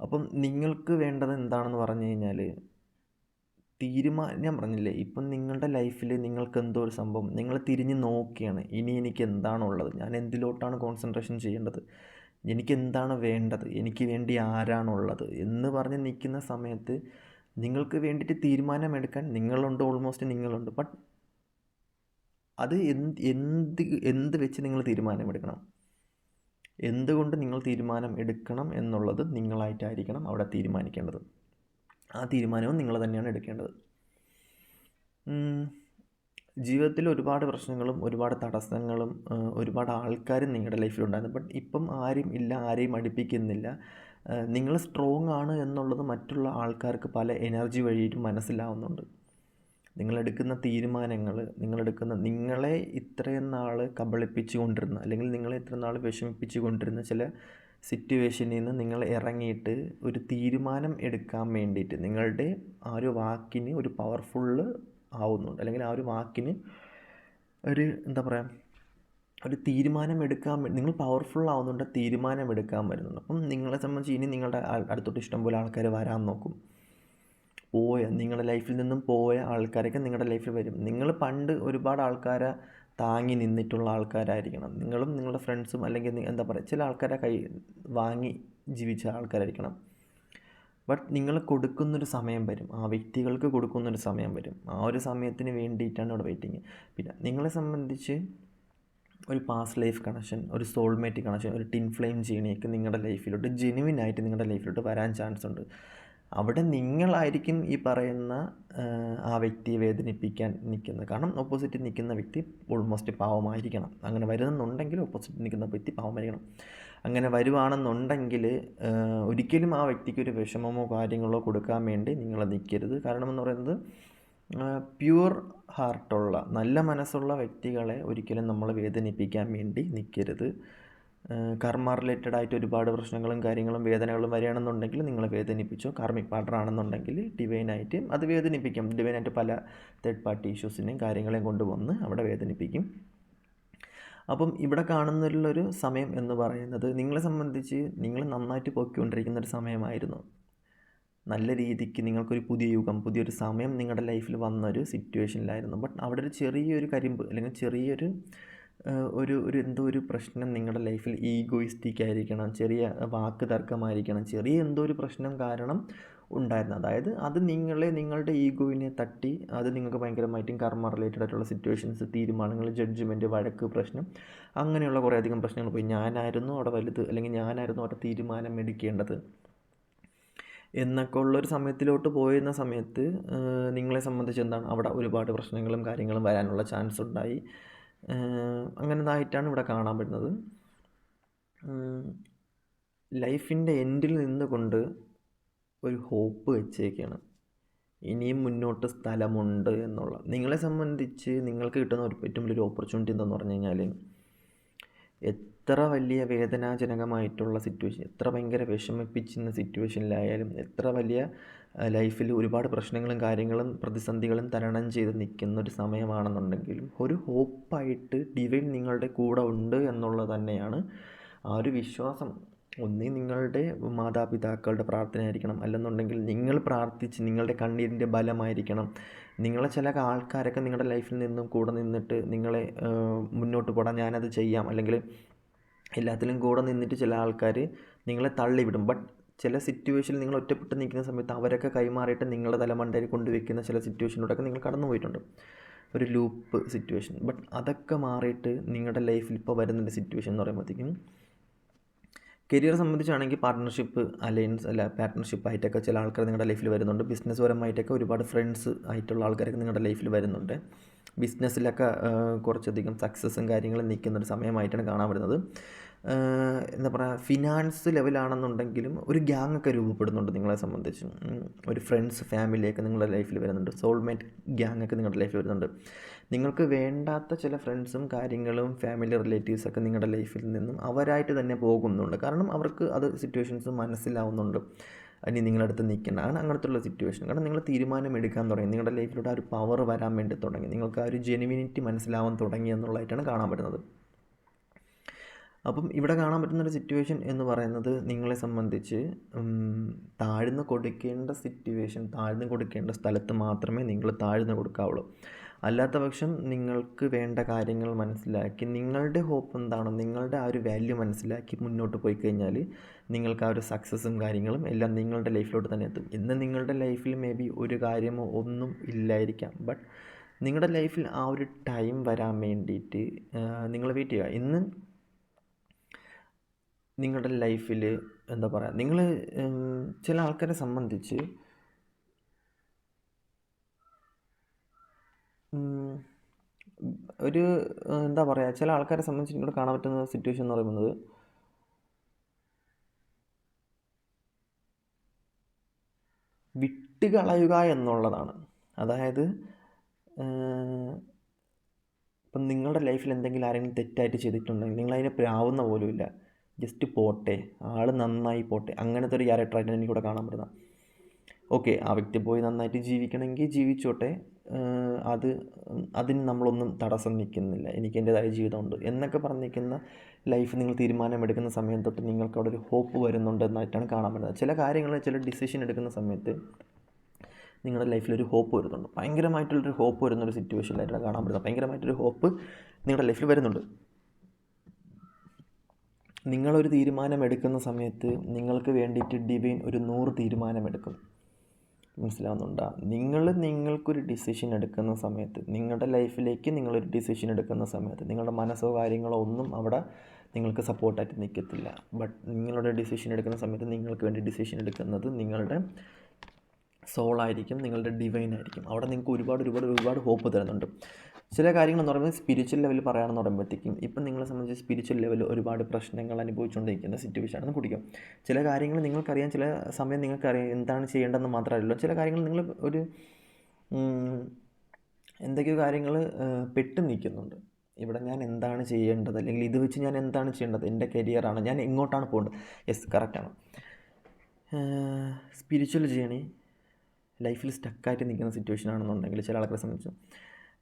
[SPEAKER 1] അപ്പം നിങ്ങൾക്ക് വേണ്ടത് എന്താണെന്ന് പറഞ്ഞു കഴിഞ്ഞാൽ, ഞാൻ പറഞ്ഞില്ലേ, ഇപ്പം നിങ്ങളുടെ ലൈഫിൽ നിങ്ങൾക്ക് എന്തോ ഒരു സംഭവം, നിങ്ങൾ തിരിഞ്ഞ് നോക്കുകയാണ്, ഇനി എനിക്ക് എന്താണുള്ളത്, ഞാൻ എന്തിലോട്ടാണ് കോൺസെൻട്രേഷൻ ചെയ്യേണ്ടത്, എനിക്ക് എന്താണ് വേണ്ടത്, എനിക്ക് വേണ്ടി ആരാണുള്ളത് എന്ന് പറഞ്ഞ് നിൽക്കുന്ന സമയത്ത് നിങ്ങൾക്ക് വേണ്ടിയിട്ട് തീരുമാനമെടുക്കാൻ നിങ്ങളുണ്ട്, ഓൾമോസ്റ്റ് നിങ്ങളുണ്ട്. ബട്ട് അത് എന്ത് വെച്ച് നിങ്ങൾ തീരുമാനമെടുക്കണം, എന്തുകൊണ്ട് നിങ്ങൾ തീരുമാനം എടുക്കണം എന്നുള്ളത് നിങ്ങളായിട്ടായിരിക്കണം അവിടെ തീരുമാനിക്കേണ്ടത്. ആ തീരുമാനവും നിങ്ങൾ തന്നെയാണ് എടുക്കേണ്ടത്. ജീവിതത്തിൽ ഒരുപാട് പ്രശ്നങ്ങളും ഒരുപാട് തടസ്സങ്ങളും ഒരുപാട് ആൾക്കാരും നിങ്ങളുടെ ലൈഫിലുണ്ടായിരുന്നു. ബട്ട് ഇപ്പം ആരും ഇല്ല, ആരെയും അടുപ്പിക്കുന്നില്ല. നിങ്ങൾ സ്ട്രോങ് ആണ് എന്നുള്ളത് മറ്റുള്ള ആൾക്കാർക്ക് പല എനർജി വഴിയിട്ടും മനസ്സിലാവുന്നുണ്ട്. നിങ്ങളെടുക്കുന്ന തീരുമാനങ്ങൾ, നിങ്ങളെ ഇത്രയും നാൾ കബളിപ്പിച്ചു കൊണ്ടിരുന്ന അല്ലെങ്കിൽ നിങ്ങളെ ഇത്രയും നാൾ വിഷമിപ്പിച്ചു കൊണ്ടിരുന്ന ചില സിറ്റുവേഷനിൽ നിന്ന് നിങ്ങൾ ഇറങ്ങിയിട്ട് ഒരു തീരുമാനം എടുക്കാൻ വേണ്ടിയിട്ട് നിങ്ങളുടെ ആ ഒരു വാക്കിന് ഒരു പവർഫുള്ള് ആവുന്നുണ്ട്. അല്ലെങ്കിൽ ആ ഒരു വാക്കിന് ഒരു ഒരു തീരുമാനം എടുക്കാൻ നിങ്ങൾ പവർഫുൾ ആവുന്നുണ്ട്, തീരുമാനം എടുക്കാൻ വരുന്നുണ്ട്. അപ്പം നിങ്ങളെ സംബന്ധിച്ച് ഇനി നിങ്ങളുടെ അടുത്തോട്ട് ഇഷ്ടംപോലെ ആൾക്കാർ വരാൻ നോക്കും. നിങ്ങളുടെ ലൈഫിൽ നിന്നും പോയ ആൾക്കാരൊക്കെ നിങ്ങളുടെ ലൈഫിൽ വരും. നിങ്ങൾ പണ്ട് ഒരുപാട് ആൾക്കാരെ താങ്ങി നിന്നിട്ടുള്ള ആൾക്കാരായിരിക്കണം. നിങ്ങളും നിങ്ങളുടെ ഫ്രണ്ട്സും അല്ലെങ്കിൽ ചില ആൾക്കാരെ വാങ്ങി ജീവിച്ച ആൾക്കാരായിരിക്കണം. ബട്ട് നിങ്ങൾ കൊടുക്കുന്നൊരു സമയം വരും, ആ വ്യക്തികൾക്ക് കൊടുക്കുന്നൊരു സമയം വരും. ആ ഒരു സമയത്തിന് വേണ്ടിയിട്ടാണ് ഇവിടെ വെയിറ്റിങ്. പിന്നെ നിങ്ങളെ സംബന്ധിച്ച് ഒരു പാസ്റ്റ് ലൈഫ് കണക്ഷൻ, ഒരു സോൾമേറ്റ് കണക്ഷൻ, ഒരു ടിൻ ഫ്ലെയിം ജേണിയൊക്കെ നിങ്ങളുടെ ലൈഫിലോട്ട് ജെനുവിനായിട്ട് നിങ്ങളുടെ ലൈഫിലോട്ട് വരാൻ ചാൻസ് ഉണ്ട്. അവിടെ നിങ്ങളായിരിക്കും ഈ പറയുന്ന ആ വ്യക്തിയെ വേദനിപ്പിക്കാൻ നിൽക്കുന്നത്. കാരണം ഓപ്പോസിറ്റ് നിൽക്കുന്ന വ്യക്തി ഓൾമോസ്റ്റ് പാവമായിരിക്കണം. അങ്ങനെ വരുന്നുണ്ടെങ്കിൽ ഓപ്പോസിറ്റ് നിൽക്കുന്ന വ്യക്തി പാവമായിരിക്കണം. അങ്ങനെ വരുവാണെന്നുണ്ടെങ്കിൽ ഒരിക്കലും ആ വ്യക്തിക്ക് ഒരു വിഷമമോ കാര്യങ്ങളോ കൊടുക്കാൻ വേണ്ടി നിങ്ങൾ നിൽക്കരുത്. കാരണം എന്ന് പറയുന്നത് പ്യുവർ ഹാർട്ടുള്ള നല്ല മനസ്സുള്ള വ്യക്തികളെ ഒരിക്കലും നമ്മൾ വേദനിപ്പിക്കാൻ വേണ്ടി നിൽക്കരുത്. കർമ്മ റിലേറ്റഡ് ആയിട്ട് ഒരുപാട് പ്രശ്നങ്ങളും കാര്യങ്ങളും വേദനകളും വരികയാണെന്നുണ്ടെങ്കിൽ നിങ്ങളെ വേദനിപ്പിച്ചോ. കാർമിക് പാർട്ണർ ആണെന്നുണ്ടെങ്കിൽ ഡിവൈനായിട്ട് അത് വേദനിപ്പിക്കും. ഡിവൈനായിട്ട് പല തേർഡ് പാർട്ടി ഇഷ്യൂസിനെയും കാര്യങ്ങളെയും കൊണ്ടുവന്ന് അവിടെ വേദനിപ്പിക്കും. അപ്പം ഇവിടെ കാണുന്നതിലുള്ളൊരു സമയം എന്ന് പറയുന്നത് നിങ്ങളെ സംബന്ധിച്ച് നിങ്ങൾ നന്നായിട്ട് പോയിക്കൊണ്ടിരിക്കുന്നൊരു സമയമായിരുന്നു. നല്ല രീതിക്ക് നിങ്ങൾക്കൊരു പുതിയ യുഗം, പുതിയൊരു സമയം നിങ്ങളുടെ ലൈഫിൽ വന്നൊരു സിറ്റുവേഷനിലായിരുന്നു. ബട്ട് അവിടെ ഒരു ചെറിയൊരു കരിമ്പ് അല്ലെങ്കിൽ ചെറിയൊരു ഒരു എന്തോ ഒരു പ്രശ്നം നിങ്ങളുടെ ലൈഫിൽ ഈഗോയിസ്റ്റിക് ആയിരിക്കണം, ചെറിയ വാക്ക് തർക്കമായിരിക്കണം, ചെറിയ എന്തോ ഒരു പ്രശ്നം കാരണം ഉണ്ടായിരുന്നു. അതായത് അത് നിങ്ങളുടെ ഈഗോയിനെ തട്ടി അത് നിങ്ങൾക്ക് ഭയങ്കരമായിട്ടും കർമ്മ റിലേറ്റഡ് ആയിട്ടുള്ള സിറ്റുവേഷൻസ്, തീരുമാനങ്ങൾ, ജഡ്ജ്മെൻറ്റ്, വഴക്ക്, പ്രശ്നം, അങ്ങനെയുള്ള കുറേയധികം പ്രശ്നങ്ങൾ പോയി. ഞാനായിരുന്നു അവിടെ വലുത്, അല്ലെങ്കിൽ ഞാനായിരുന്നു അവിടെ തീരുമാനം എടുക്കേണ്ടത് എന്നൊക്കെ ഉള്ളൊരു സമയത്തിലോട്ട് പോയിരുന്ന സമയത്ത് നിങ്ങളെ സംബന്ധിച്ച് എന്താണ് അവിടെ ഒരുപാട് പ്രശ്നങ്ങളും കാര്യങ്ങളും വരാനുള്ള ചാൻസ് ഉണ്ടായി. അങ്ങനെതായിട്ടാണ് ഇവിടെ കാണാൻ പറ്റുന്നത്. ലൈഫിൻ്റെ എൻഡിൽ നിന്നുകൊണ്ട് ഒരു ഹോപ്പ് വെച്ചേക്കാണ്, ഇനിയും മുന്നോട്ട് സ്ഥലമുണ്ട് എന്നുള്ള. നിങ്ങളെ സംബന്ധിച്ച് നിങ്ങൾക്ക് കിട്ടുന്ന ഏറ്റവും വലിയൊരു ഓപ്പർച്യൂണിറ്റി എന്താണെന്ന് പറഞ്ഞു കഴിഞ്ഞാൽ എത്ര വലിയ വേദനാജനകമായിട്ടുള്ള സിറ്റുവേഷൻ, എത്ര ഭയങ്കര വിഷമിപ്പിക്കുന്ന സിറ്റുവേഷനിലായാലും, എത്ര വലിയ ലൈഫിൽ ഒരുപാട് പ്രശ്നങ്ങളും കാര്യങ്ങളും പ്രതിസന്ധികളും തരണം ചെയ്ത് നിൽക്കുന്ന ഒരു സമയമാണെന്നുണ്ടെങ്കിലും ഒരു ഹോപ്പായിട്ട് ഡിവൈൻ നിങ്ങളുടെ കൂടെ ഉണ്ട് എന്നുള്ളത് തന്നെയാണ് ആ ഒരു വിശ്വാസം. ഒന്നീ നിങ്ങളുടെ മാതാപിതാക്കളുടെ പ്രാർത്ഥനയായിരിക്കണം, അല്ലെന്നുണ്ടെങ്കിൽ നിങ്ങൾ പ്രാർത്ഥിച്ച് നിങ്ങളുടെ കണ്ണീരിൻ്റെ ബലമായിരിക്കണം. നിങ്ങളെ ചില ആൾക്കാരൊക്കെ നിങ്ങളുടെ ലൈഫിൽ നിന്നും കൂടെ നിന്നിട്ട് നിങ്ങളെ മുന്നോട്ട് പോടാൻ ഞാനത് ചെയ്യാം, അല്ലെങ്കിൽ എല്ലാത്തിലും കൂടെ നിന്നിട്ട് ചില ആൾക്കാർ നിങ്ങളെ തള്ളിവിടും. ബട്ട് ചില സിറ്റുവേഷനിൽ നിങ്ങൾ ഒറ്റപ്പെട്ട് നിൽക്കുന്ന സമയത്ത് അവരൊക്കെ കൈമാറിയിട്ട് നിങ്ങളുടെ തലമണ്ടയിൽ കൊണ്ടുവയ്ക്കുന്ന ചില സിറ്റുവേഷനിലൂടെയൊക്കെ നിങ്ങൾ കടന്നു പോയിട്ടുണ്ട്, ഒരു ലൂപ്പ് സിറ്റുവേഷൻ. ബട്ട് അതൊക്കെ മാറിയിട്ട് നിങ്ങളുടെ ലൈഫിൽ ഇപ്പോൾ വരുന്നൊരു സിറ്റുവേഷൻ എന്ന് പറയുമ്പോഴത്തേക്കും കരിയർ സംബന്ധിച്ചാണെങ്കിൽ പാർട്ട്ണർഷിപ്പ്, അലയൻസ് അല്ല പാർട്ട്ണർഷിപ്പായിട്ടൊക്കെ ചില ആൾക്കാർ നിങ്ങളുടെ ലൈഫിൽ വരുന്നുണ്ട്. ബിസിനസ് പരമായിട്ടൊക്കെ ഒരുപാട് ഫ്രണ്ട്സ് ആയിട്ടുള്ള ആൾക്കാരൊക്കെ നിങ്ങളുടെ ലൈഫിൽ വരുന്നുണ്ട്. ബിസിനസ്സിലൊക്കെ കുറച്ചധികം സക്സസ്സും കാര്യങ്ങളും നിൽക്കുന്നൊരു സമയമായിട്ടാണ് കാണാൻ വരുന്നത്. എന്താ പറയുക, ഫിനാൻസ് ലെവലാണെന്നുണ്ടെങ്കിലും ഒരു ഗ്യാങ്ങൊക്കെ രൂപപ്പെടുന്നുണ്ട് നിങ്ങളെ സംബന്ധിച്ച്. ഒരു ഫ്രണ്ട്സ്, ഫാമിലിയൊക്കെ നിങ്ങളുടെ ലൈഫിൽ വരുന്നുണ്ട്. സോൾമേറ്റ് ഗ്യാങ്ങൊക്കെ നിങ്ങളുടെ ലൈഫിൽ വരുന്നുണ്ട്. നിങ്ങൾക്ക് വേണ്ടാത്ത ചില ഫ്രണ്ട്സും കാര്യങ്ങളും ഫാമിലി റിലേറ്റീവ്സൊക്കെ നിങ്ങളുടെ ലൈഫിൽ നിന്നും അവരായിട്ട് തന്നെ പോകുന്നുണ്ട്. കാരണം അവർക്ക് അത് സിറ്റുവേഷൻസ് മനസ്സിലാവുന്നുണ്ട്, ഇനി നിങ്ങളടുത്ത് നിൽക്കേണ്ട ആണ് അങ്ങനത്തുള്ള സിറ്റുവേഷൻ. കാരണം നിങ്ങൾ തീരുമാനം എടുക്കാൻ തുടങ്ങി, നിങ്ങളുടെ ലൈഫിലൂടെ ആ ഒരു പവർ വരാൻ വേണ്ടി തുടങ്ങി, നിങ്ങൾക്ക് ആ ഒരു ജെനുവിനിറ്റി മനസ്സിലാവാൻ തുടങ്ങി എന്നുള്ളതായിട്ടാണ് കാണാൻ പറ്റുന്നത്. അപ്പം ഇവിടെ കാണാൻ പറ്റുന്നൊരു സിറ്റുവേഷൻ എന്ന് പറയുന്നത് നിങ്ങളെ സംബന്ധിച്ച് താഴ്ന്നു കൊടുക്കേണ്ട സിറ്റുവേഷൻ, താഴ്ന്നു കൊടുക്കേണ്ട സ്ഥലത്ത് മാത്രമേ നിങ്ങൾ താഴ്ന്നു കൊടുക്കാവുള്ളൂ. അല്ലാത്ത പക്ഷം നിങ്ങൾക്ക് വേണ്ട കാര്യങ്ങൾ മനസ്സിലാക്കി നിങ്ങളുടെ ഹോപ്പ് എന്താണോ, നിങ്ങളുടെ ആ ഒരു വാല്യൂ മനസ്സിലാക്കി മുന്നോട്ട് പോയി കഴിഞ്ഞാൽ നിങ്ങൾക്ക് ആ ഒരു സക്സസ്സും കാര്യങ്ങളും എല്ലാം നിങ്ങളുടെ ലൈഫിലോട്ട് തന്നെ എത്തും. ഇന്ന് നിങ്ങളുടെ ലൈഫിൽ മേ ബി ഒരു കാര്യമോ ഒന്നും ഇല്ലായിരിക്കാം, ബട്ട് നിങ്ങളുടെ ലൈഫിൽ ആ ഒരു ടൈം വരാൻ വേണ്ടിയിട്ട് നിങ്ങൾ വെയിറ്റ് ചെയ്യുക. ഇന്ന് നിങ്ങളുടെ ലൈഫിൽ എന്താ പറയുക, നിങ്ങൾ ചില ആൾക്കാരെ സംബന്ധിച്ച് ഒരു എന്താ പറയുക, ചില ആൾക്കാരെ സംബന്ധിച്ച് നിങ്ങളുടെ കാണാൻ പറ്റുന്ന സിറ്റുവേഷൻ എന്ന് പറയുന്നത് വിട്ടുകളയുക എന്നുള്ളതാണ്. അതായത് ഇപ്പം നിങ്ങളുടെ ലൈഫിൽ എന്തെങ്കിലും ആരെങ്കിലും തെറ്റായിട്ട് ചെയ്തിട്ടുണ്ടെങ്കിൽ നിങ്ങളതിനെ പ്രാവുന്ന പോലുമില്ല, ജസ്റ്റ് പോട്ടെ, ആൾ നന്നായി പോട്ടെ, അങ്ങനത്തെ ഒരു ക്യാരക്ടറായിട്ടാണ് എനിക്കിവിടെ കാണാൻ പറ്റുന്നത്. ഓക്കെ, ആ വ്യക്തി പോയി നന്നായിട്ട് ജീവിക്കണമെങ്കിൽ ജീവിച്ചോട്ടെ, അതിന് നമ്മളൊന്നും തടസ്സം നിൽക്കുന്നില്ല, എനിക്ക് എൻ്റേതായ ജീവിതമുണ്ട് എന്നൊക്കെ പറഞ്ഞ് നിൽക്കുന്ന ലൈഫ് നിങ്ങൾ തീരുമാനമെടുക്കുന്ന സമയം തൊട്ട് നിങ്ങൾക്ക് അവിടെ ഒരു ഹോപ്പ് വരുന്നുണ്ടെന്നായിട്ടാണ് കാണാൻ പറ്റുന്നത്. ചില കാര്യങ്ങൾ, ചില ഡിസിഷൻ എടുക്കുന്ന സമയത്ത് നിങ്ങളുടെ ലൈഫിലൊരു ഹോപ്പ് വരുന്നുണ്ട്, ഭയങ്കരമായിട്ടുള്ളൊരു ഹോപ്പ് വരുന്നൊരു സിറ്റുവേഷനിലായിട്ടാണ് കാണാൻ പറ്റുന്നത്. ഭയങ്കരമായിട്ടൊരു ഹോപ്പ് നിങ്ങളുടെ ലൈഫിൽ വരുന്നുണ്ട്. നിങ്ങളൊരു തീരുമാനം എടുക്കുന്ന സമയത്ത് നിങ്ങൾക്ക് വേണ്ടിയിട്ട് ഡിവൈൻ ഒരു 100 തീരുമാനമെടുക്കും. മനസ്സിലാവുന്നുണ്ടോ? നിങ്ങൾക്കൊരു ഡിസിഷൻ എടുക്കുന്ന സമയത്ത്, നിങ്ങളുടെ ലൈഫിലേക്ക് നിങ്ങളൊരു ഡിസിഷൻ എടുക്കുന്ന സമയത്ത് നിങ്ങളുടെ മനസ്സോ കാര്യങ്ങളോ ഒന്നും അവിടെ നിങ്ങൾക്ക് സപ്പോർട്ടായിട്ട് നിൽക്കത്തില്ല. ബട്ട് നിങ്ങളുടെ ഡിസിഷൻ എടുക്കുന്ന സമയത്ത് നിങ്ങൾക്ക് വേണ്ടി ഡിസിഷൻ എടുക്കുന്നത് നിങ്ങളുടെ സോളായിരിക്കും, നിങ്ങളുടെ ഡിവൈനായിരിക്കും. അവിടെ നിങ്ങൾക്ക് ഒരുപാട് ഹോപ്പ് തരുന്നുണ്ട്. ചില കാര്യങ്ങളെന്ന് പറയുമ്പോൾ സ്പിരിച്വൽ ലെവൽ പറയുകയാണെന്ന് പറയുമ്പോഴത്തേക്കും ഇപ്പം നിങ്ങളെ സംബന്ധിച്ച് സ്പിരിച്വൽ ലെവൽ ഒരുപാട് പ്രശ്നങ്ങൾ അനുഭവിച്ചുകൊണ്ടിരിക്കുന്ന സിറ്റുവേഷനാണെന്ന് കുടിക്കും. ചില കാര്യങ്ങൾ നിങ്ങൾക്കറിയാം, ചില സമയം നിങ്ങൾക്കറിയാം എന്താണ് ചെയ്യേണ്ടതെന്ന് മാത്രമല്ലല്ലോ. ചില കാര്യങ്ങൾ നിങ്ങൾ ഒരു എന്തൊക്കെയോ കാര്യങ്ങൾ പെട്ട് നിൽക്കുന്നുണ്ട്. ഇവിടെ ഞാൻ എന്താണ് ചെയ്യേണ്ടത്, അല്ലെങ്കിൽ ഇത് വെച്ച് ഞാൻ എന്താണ് ചെയ്യേണ്ടത്, എൻ്റെ കരിയറാണ്, ഞാൻ എങ്ങോട്ടാണ് പോകേണ്ടത്. യെസ്, കറക്റ്റാണ്. സ്പിരിച്വൽ ജേണി ലൈഫിൽ സ്റ്റക്കായിട്ട് നിൽക്കുന്ന സിറ്റുവേഷൻ ആണെന്നുണ്ടെങ്കിൽ ചില ആൾക്കാരെ സംബന്ധിച്ച്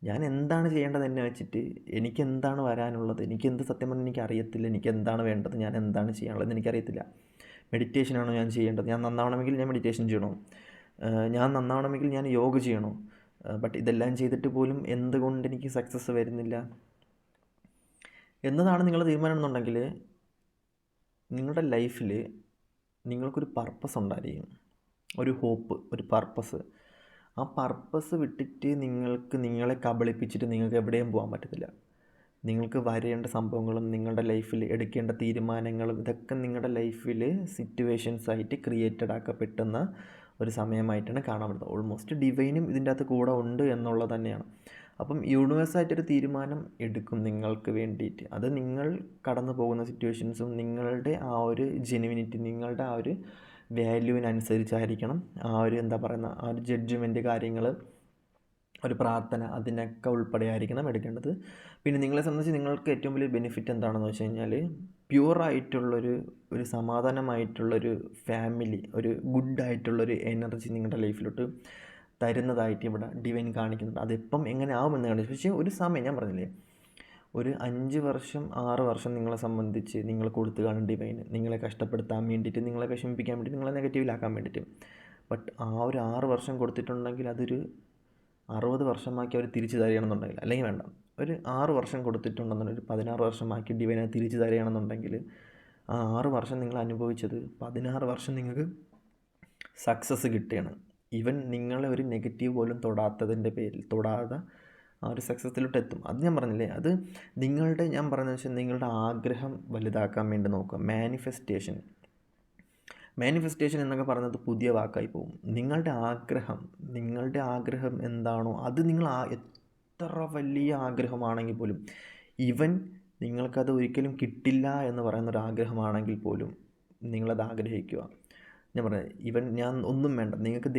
[SPEAKER 1] ഞാൻ എന്താണ് ചെയ്യേണ്ടത് എന്നെ വെച്ചിട്ട്, എനിക്ക് എന്താണ് വരാനുള്ളത്, എനിക്കെന്ത് സത്യം പറഞ്ഞാൽ എനിക്ക് അറിയത്തില്ല, എനിക്ക് എന്താണ് വേണ്ടത്, ഞാൻ എന്താണ് ചെയ്യാനുള്ളത് എനിക്കറിയത്തില്ല. മെഡിറ്റേഷനാണോ ഞാൻ ചെയ്യേണ്ടത്? ഞാൻ നന്നാവണമെങ്കിൽ ഞാൻ മെഡിറ്റേഷൻ ചെയ്യണോ? ഞാൻ നന്നാവണമെങ്കിൽ ഞാൻ യോഗ ചെയ്യണോ? ബട്ട് ഇതെല്ലാം ചെയ്തിട്ട് പോലും എന്തുകൊണ്ട് എനിക്ക് സക്സസ് വരുന്നില്ല എന്നതാണ് നിങ്ങളുടെ തീരുമാനം എന്നുണ്ടെങ്കിൽ നിങ്ങളുടെ ലൈഫിൽ നിങ്ങൾക്കൊരു പർപ്പസ് ഉണ്ടായിരിക്കും, ഒരു ഹോപ്പ്, ഒരു പർപ്പസ്. ആ പർപ്പസ് വിട്ടിട്ട് നിങ്ങളെ കബളിപ്പിച്ചിട്ട് നിങ്ങൾക്ക് എവിടെയും പോകാൻ പറ്റത്തില്ല. നിങ്ങൾക്ക് വരേണ്ട സംഭവങ്ങളും നിങ്ങളുടെ ലൈഫിൽ എടുക്കേണ്ട തീരുമാനങ്ങളും ഇതൊക്കെ നിങ്ങളുടെ ലൈഫിൽ സിറ്റുവേഷൻസായിട്ട് ക്രിയേറ്റഡ് ആക്കപ്പെട്ടുന്ന ഒരു സമയമായിട്ടാണ് കാണാൻ പറ്റുന്നത്. ഓൾമോസ്റ്റ് ഡിവൈനും ഇതിൻ്റെ അകത്ത് കൂടെ ഉണ്ട് എന്നുള്ളത് തന്നെയാണ്. അപ്പം യൂണിവേഴ്സായിട്ടൊരു തീരുമാനം എടുക്കും നിങ്ങൾക്ക് വേണ്ടിയിട്ട്. അത് നിങ്ങൾ കടന്നു പോകുന്ന സിറ്റുവേഷൻസും നിങ്ങളുടെ ആ ഒരു ജെനുവിനിറ്റി, നിങ്ങളുടെ ആ ഒരു വാല്യൂവിനനുസരിച്ചായിരിക്കണം ആ ഒരു ആ ഒരു ജഡ്ജ്മെൻറ്റ് കാര്യങ്ങൾ, ഒരു പ്രാർത്ഥന, അതിനൊക്കെ ഉൾപ്പെടെ ആയിരിക്കണം എടുക്കേണ്ടത്. പിന്നെ നിങ്ങളെ സംബന്ധിച്ച് നിങ്ങൾക്ക് ഏറ്റവും വലിയ ബെനിഫിറ്റ് എന്താണെന്ന് വെച്ച് കഴിഞ്ഞാൽ പ്യുവറായിട്ടുള്ളൊരു സമാധാനമായിട്ടുള്ളൊരു ഫാമിലി, ഒരു ഗുഡായിട്ടുള്ളൊരു എനർജി നിങ്ങളുടെ ലൈഫിലോട്ട് തരുന്നതായിട്ട് ഇവിടെ ഡിവൈൻ കാണിക്കുന്നുണ്ട്. അതെപ്പം എങ്ങനെ ആവുമെന്ന് കാണിച്ചു. പക്ഷേ ഒരു സമയം ഞാൻ പറഞ്ഞില്ലേ, ഒരു 5 വർഷം 6 വർഷം നിങ്ങളെ സംബന്ധിച്ച് നിങ്ങൾ കൊടുത്തു കാണും ഡിവൈന്, നിങ്ങളെ കഷ്ടപ്പെടുത്താൻ വേണ്ടിയിട്ട്, നിങ്ങളെ വിഷമിപ്പിക്കാൻ വേണ്ടിയിട്ട്, നിങ്ങളെ നെഗറ്റീവിലാക്കാൻ വേണ്ടിയിട്ട്. ബട്ട് ആ ഒരു 6 വർഷം കൊടുത്തിട്ടുണ്ടെങ്കിൽ അതൊരു 60 വർഷമാക്കി അവർ തിരിച്ചു തരികയാണെന്നുണ്ടെങ്കിൽ, അല്ലെങ്കിൽ വേണ്ട, ഒരു 6 വർഷം കൊടുത്തിട്ടുണ്ടെന്നുണ്ടെങ്കിൽ ഒരു 16 വർഷമാക്കി ഡിവൈനെ തിരിച്ചു തരികയാണെന്നുണ്ടെങ്കിൽ ആ 6 വർഷം നിങ്ങൾ അനുഭവിച്ചത് 16 വർഷം നിങ്ങൾക്ക് സക്സസ് കിട്ടുകയാണ്. ഈവൻ നിങ്ങളെ ഒരു നെഗറ്റീവ് പോലും തൊടാതെ ആ ഒരു സക്സസ്സിലോട്ട് എത്തും. അത് ഞാൻ പറഞ്ഞില്ലേ, അത് ഞാൻ പറയുന്നത് വെച്ചാൽ നിങ്ങളുടെ ആഗ്രഹം വലുതാക്കാൻ വേണ്ടി നോക്കുക. മാനിഫെസ്റ്റേഷൻ എന്നൊക്കെ പറയുന്നത് പുതിയ വാക്കായി പോകും. നിങ്ങളുടെ ആഗ്രഹം എന്താണോ അത് നിങ്ങൾ എത്ര വലിയ ആഗ്രഹമാണെങ്കിൽ പോലും, ഈവൻ നിങ്ങൾക്കത് ഒരിക്കലും കിട്ടില്ല എന്ന് പറയുന്നൊരു ആഗ്രഹമാണെങ്കിൽ പോലും നിങ്ങളത് ആഗ്രഹിക്കുക. ഞാൻ പറഞ്ഞത്, ഈവൻ ഞാൻ ഒന്നും വേണ്ട, നിങ്ങൾക്ക്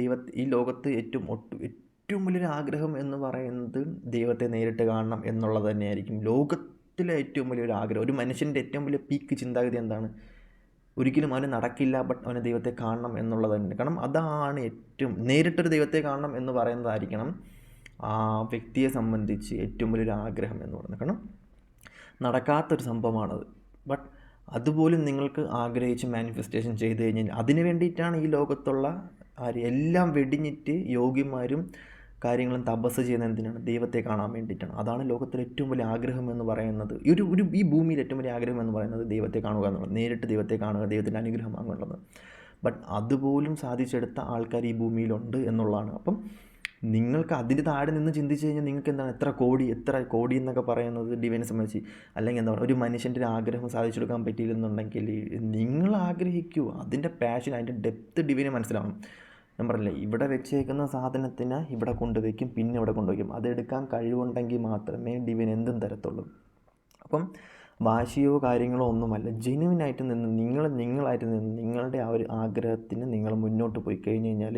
[SPEAKER 1] ഈ ലോകത്ത് ഏറ്റവും വലിയൊരു ആഗ്രഹം എന്ന് പറയുന്നത് ദൈവത്തെ നേരിട്ട് കാണണം എന്നുള്ളത് തന്നെയായിരിക്കും ലോകത്തിലെ ഏറ്റവും വലിയൊരു ആഗ്രഹം. ഒരു മനുഷ്യൻ്റെ ഏറ്റവും വലിയ പീക്ക് ചിന്താഗതി എന്താണ്? ഒരിക്കലും അവന് നടക്കില്ല, ബട്ട് അവന് ദൈവത്തെ കാണണം എന്നുള്ളത് തന്നെ. കാരണം അതാണ് നേരിട്ടൊരു ദൈവത്തെ കാണണം എന്ന് പറയുന്നതായിരിക്കണം ആ വ്യക്തിയെ സംബന്ധിച്ച് ഏറ്റവും വലിയൊരു ആഗ്രഹം എന്ന് പറയുന്നത്. കാരണം നടക്കാത്തൊരു സംഭവമാണത്. ബട്ട് അതുപോലും നിങ്ങൾക്ക് ആഗ്രഹിച്ച് മാനിഫെസ്റ്റേഷൻ ചെയ്ത് കഴിഞ്ഞാൽ അതിന് വേണ്ടിയിട്ടാണ് ഈ ലോകത്തുള്ള എല്ലാം വെടിഞ്ഞിട്ട് യോഗിമാരും കാര്യങ്ങളും തപസ് ചെയ്യുന്നത് എന്തിനാണ്? ദൈവത്തെ കാണാൻ വേണ്ടിയിട്ടാണ്. അതാണ് ലോകത്തിലെ ഏറ്റവും വലിയ ആഗ്രഹം എന്ന് പറയുന്നത്. ഈ ഭൂമിയിൽ ഏറ്റവും വലിയ ആഗ്രഹം എന്ന് പറയുന്നത് ദൈവത്തെ കാണുക എന്നുള്ളത്, നേരിട്ട് ദൈവത്തെ കാണുക, ദൈവത്തിൻ്റെ അനുഗ്രഹം വാങ്ങുന്നത്. ബട്ട് അതുപോലും സാധിച്ചെടുത്ത ആൾക്കാർ ഈ ഭൂമിയിലുണ്ട് എന്നുള്ളതാണ്. അപ്പം നിങ്ങൾക്ക് അതിന് താഴെ നിന്ന് ചിന്തിച്ച് കഴിഞ്ഞാൽ നിങ്ങൾക്ക് എന്താണ് എത്ര കോടി എന്നൊക്കെ പറയുന്നത് ഡിവൈനെ സംബന്ധിച്ച്, അല്ലെങ്കിൽ എന്താ പറയുക, ഒരു മനുഷ്യൻ്റെ ഒരു ആഗ്രഹം സാധിച്ചെടുക്കാൻ പറ്റിയില്ലെന്നുണ്ടെങ്കിൽ നിങ്ങൾ ആഗ്രഹിക്കൂ. അതിൻ്റെ പാഷൻ, അതിൻ്റെ ഡെപ്ത് ഡിവൈനെ മനസ്സിലാവണം. ഞാൻ പറഞ്ഞില്ലേ, ഇവിടെ വെച്ചേക്കുന്ന സാധനത്തിന് ഇവിടെ കൊണ്ടുവയ്ക്കും, പിന്നെ ഇവിടെ കൊണ്ടുവയ്ക്കും. അതെടുക്കാൻ കഴിവുണ്ടെങ്കിൽ മാത്രമേ ഡിവൈൻ എന്തും തരത്തുള്ളൂ. അപ്പം വാശിയോ കാര്യങ്ങളോ ഒന്നുമല്ല, ജെന്യുവിനായിട്ട് നിന്ന് നിങ്ങളായിട്ട് നിന്ന് നിങ്ങളുടെ ആ ഒരു ആഗ്രഹത്തിന് നിങ്ങൾ മുന്നോട്ട് പോയി കഴിഞ്ഞ് കഴിഞ്ഞാൽ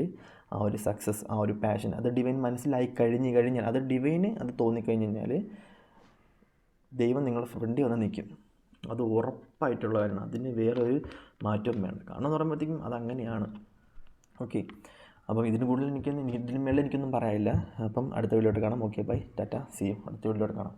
[SPEAKER 1] ആ ഒരു സക്സസ്, ആ ഒരു പാഷൻ അത് ഡിവൈൻ മനസ്സിലായി കഴിഞ്ഞാൽ, അത് ഡിവൈന് അത് തോന്നിക്കഴിഞ്ഞ് കഴിഞ്ഞാൽ ദൈവം നിങ്ങളുടെ ഫ്രണ്ടിൽ വന്ന് നിൽക്കും. അത് ഉറപ്പായിട്ടുള്ള കാര്യമാണ്. അതിന് വേറൊരു മാറ്റവും വേണ്ട. കാരണം എന്ന് പറയുമ്പോഴത്തേക്കും അതങ്ങനെയാണ്. ഓക്കെ, അപ്പം ഇതിന് മേളിൽ എനിക്കൊന്നും പറയാനില്ല. അപ്പം അടുത്ത വീഡിയോയിട്ട് കാണാം. Okay, bye, tata, see you. അടുത്ത വീഡിയോയിട്ട് കാണാം.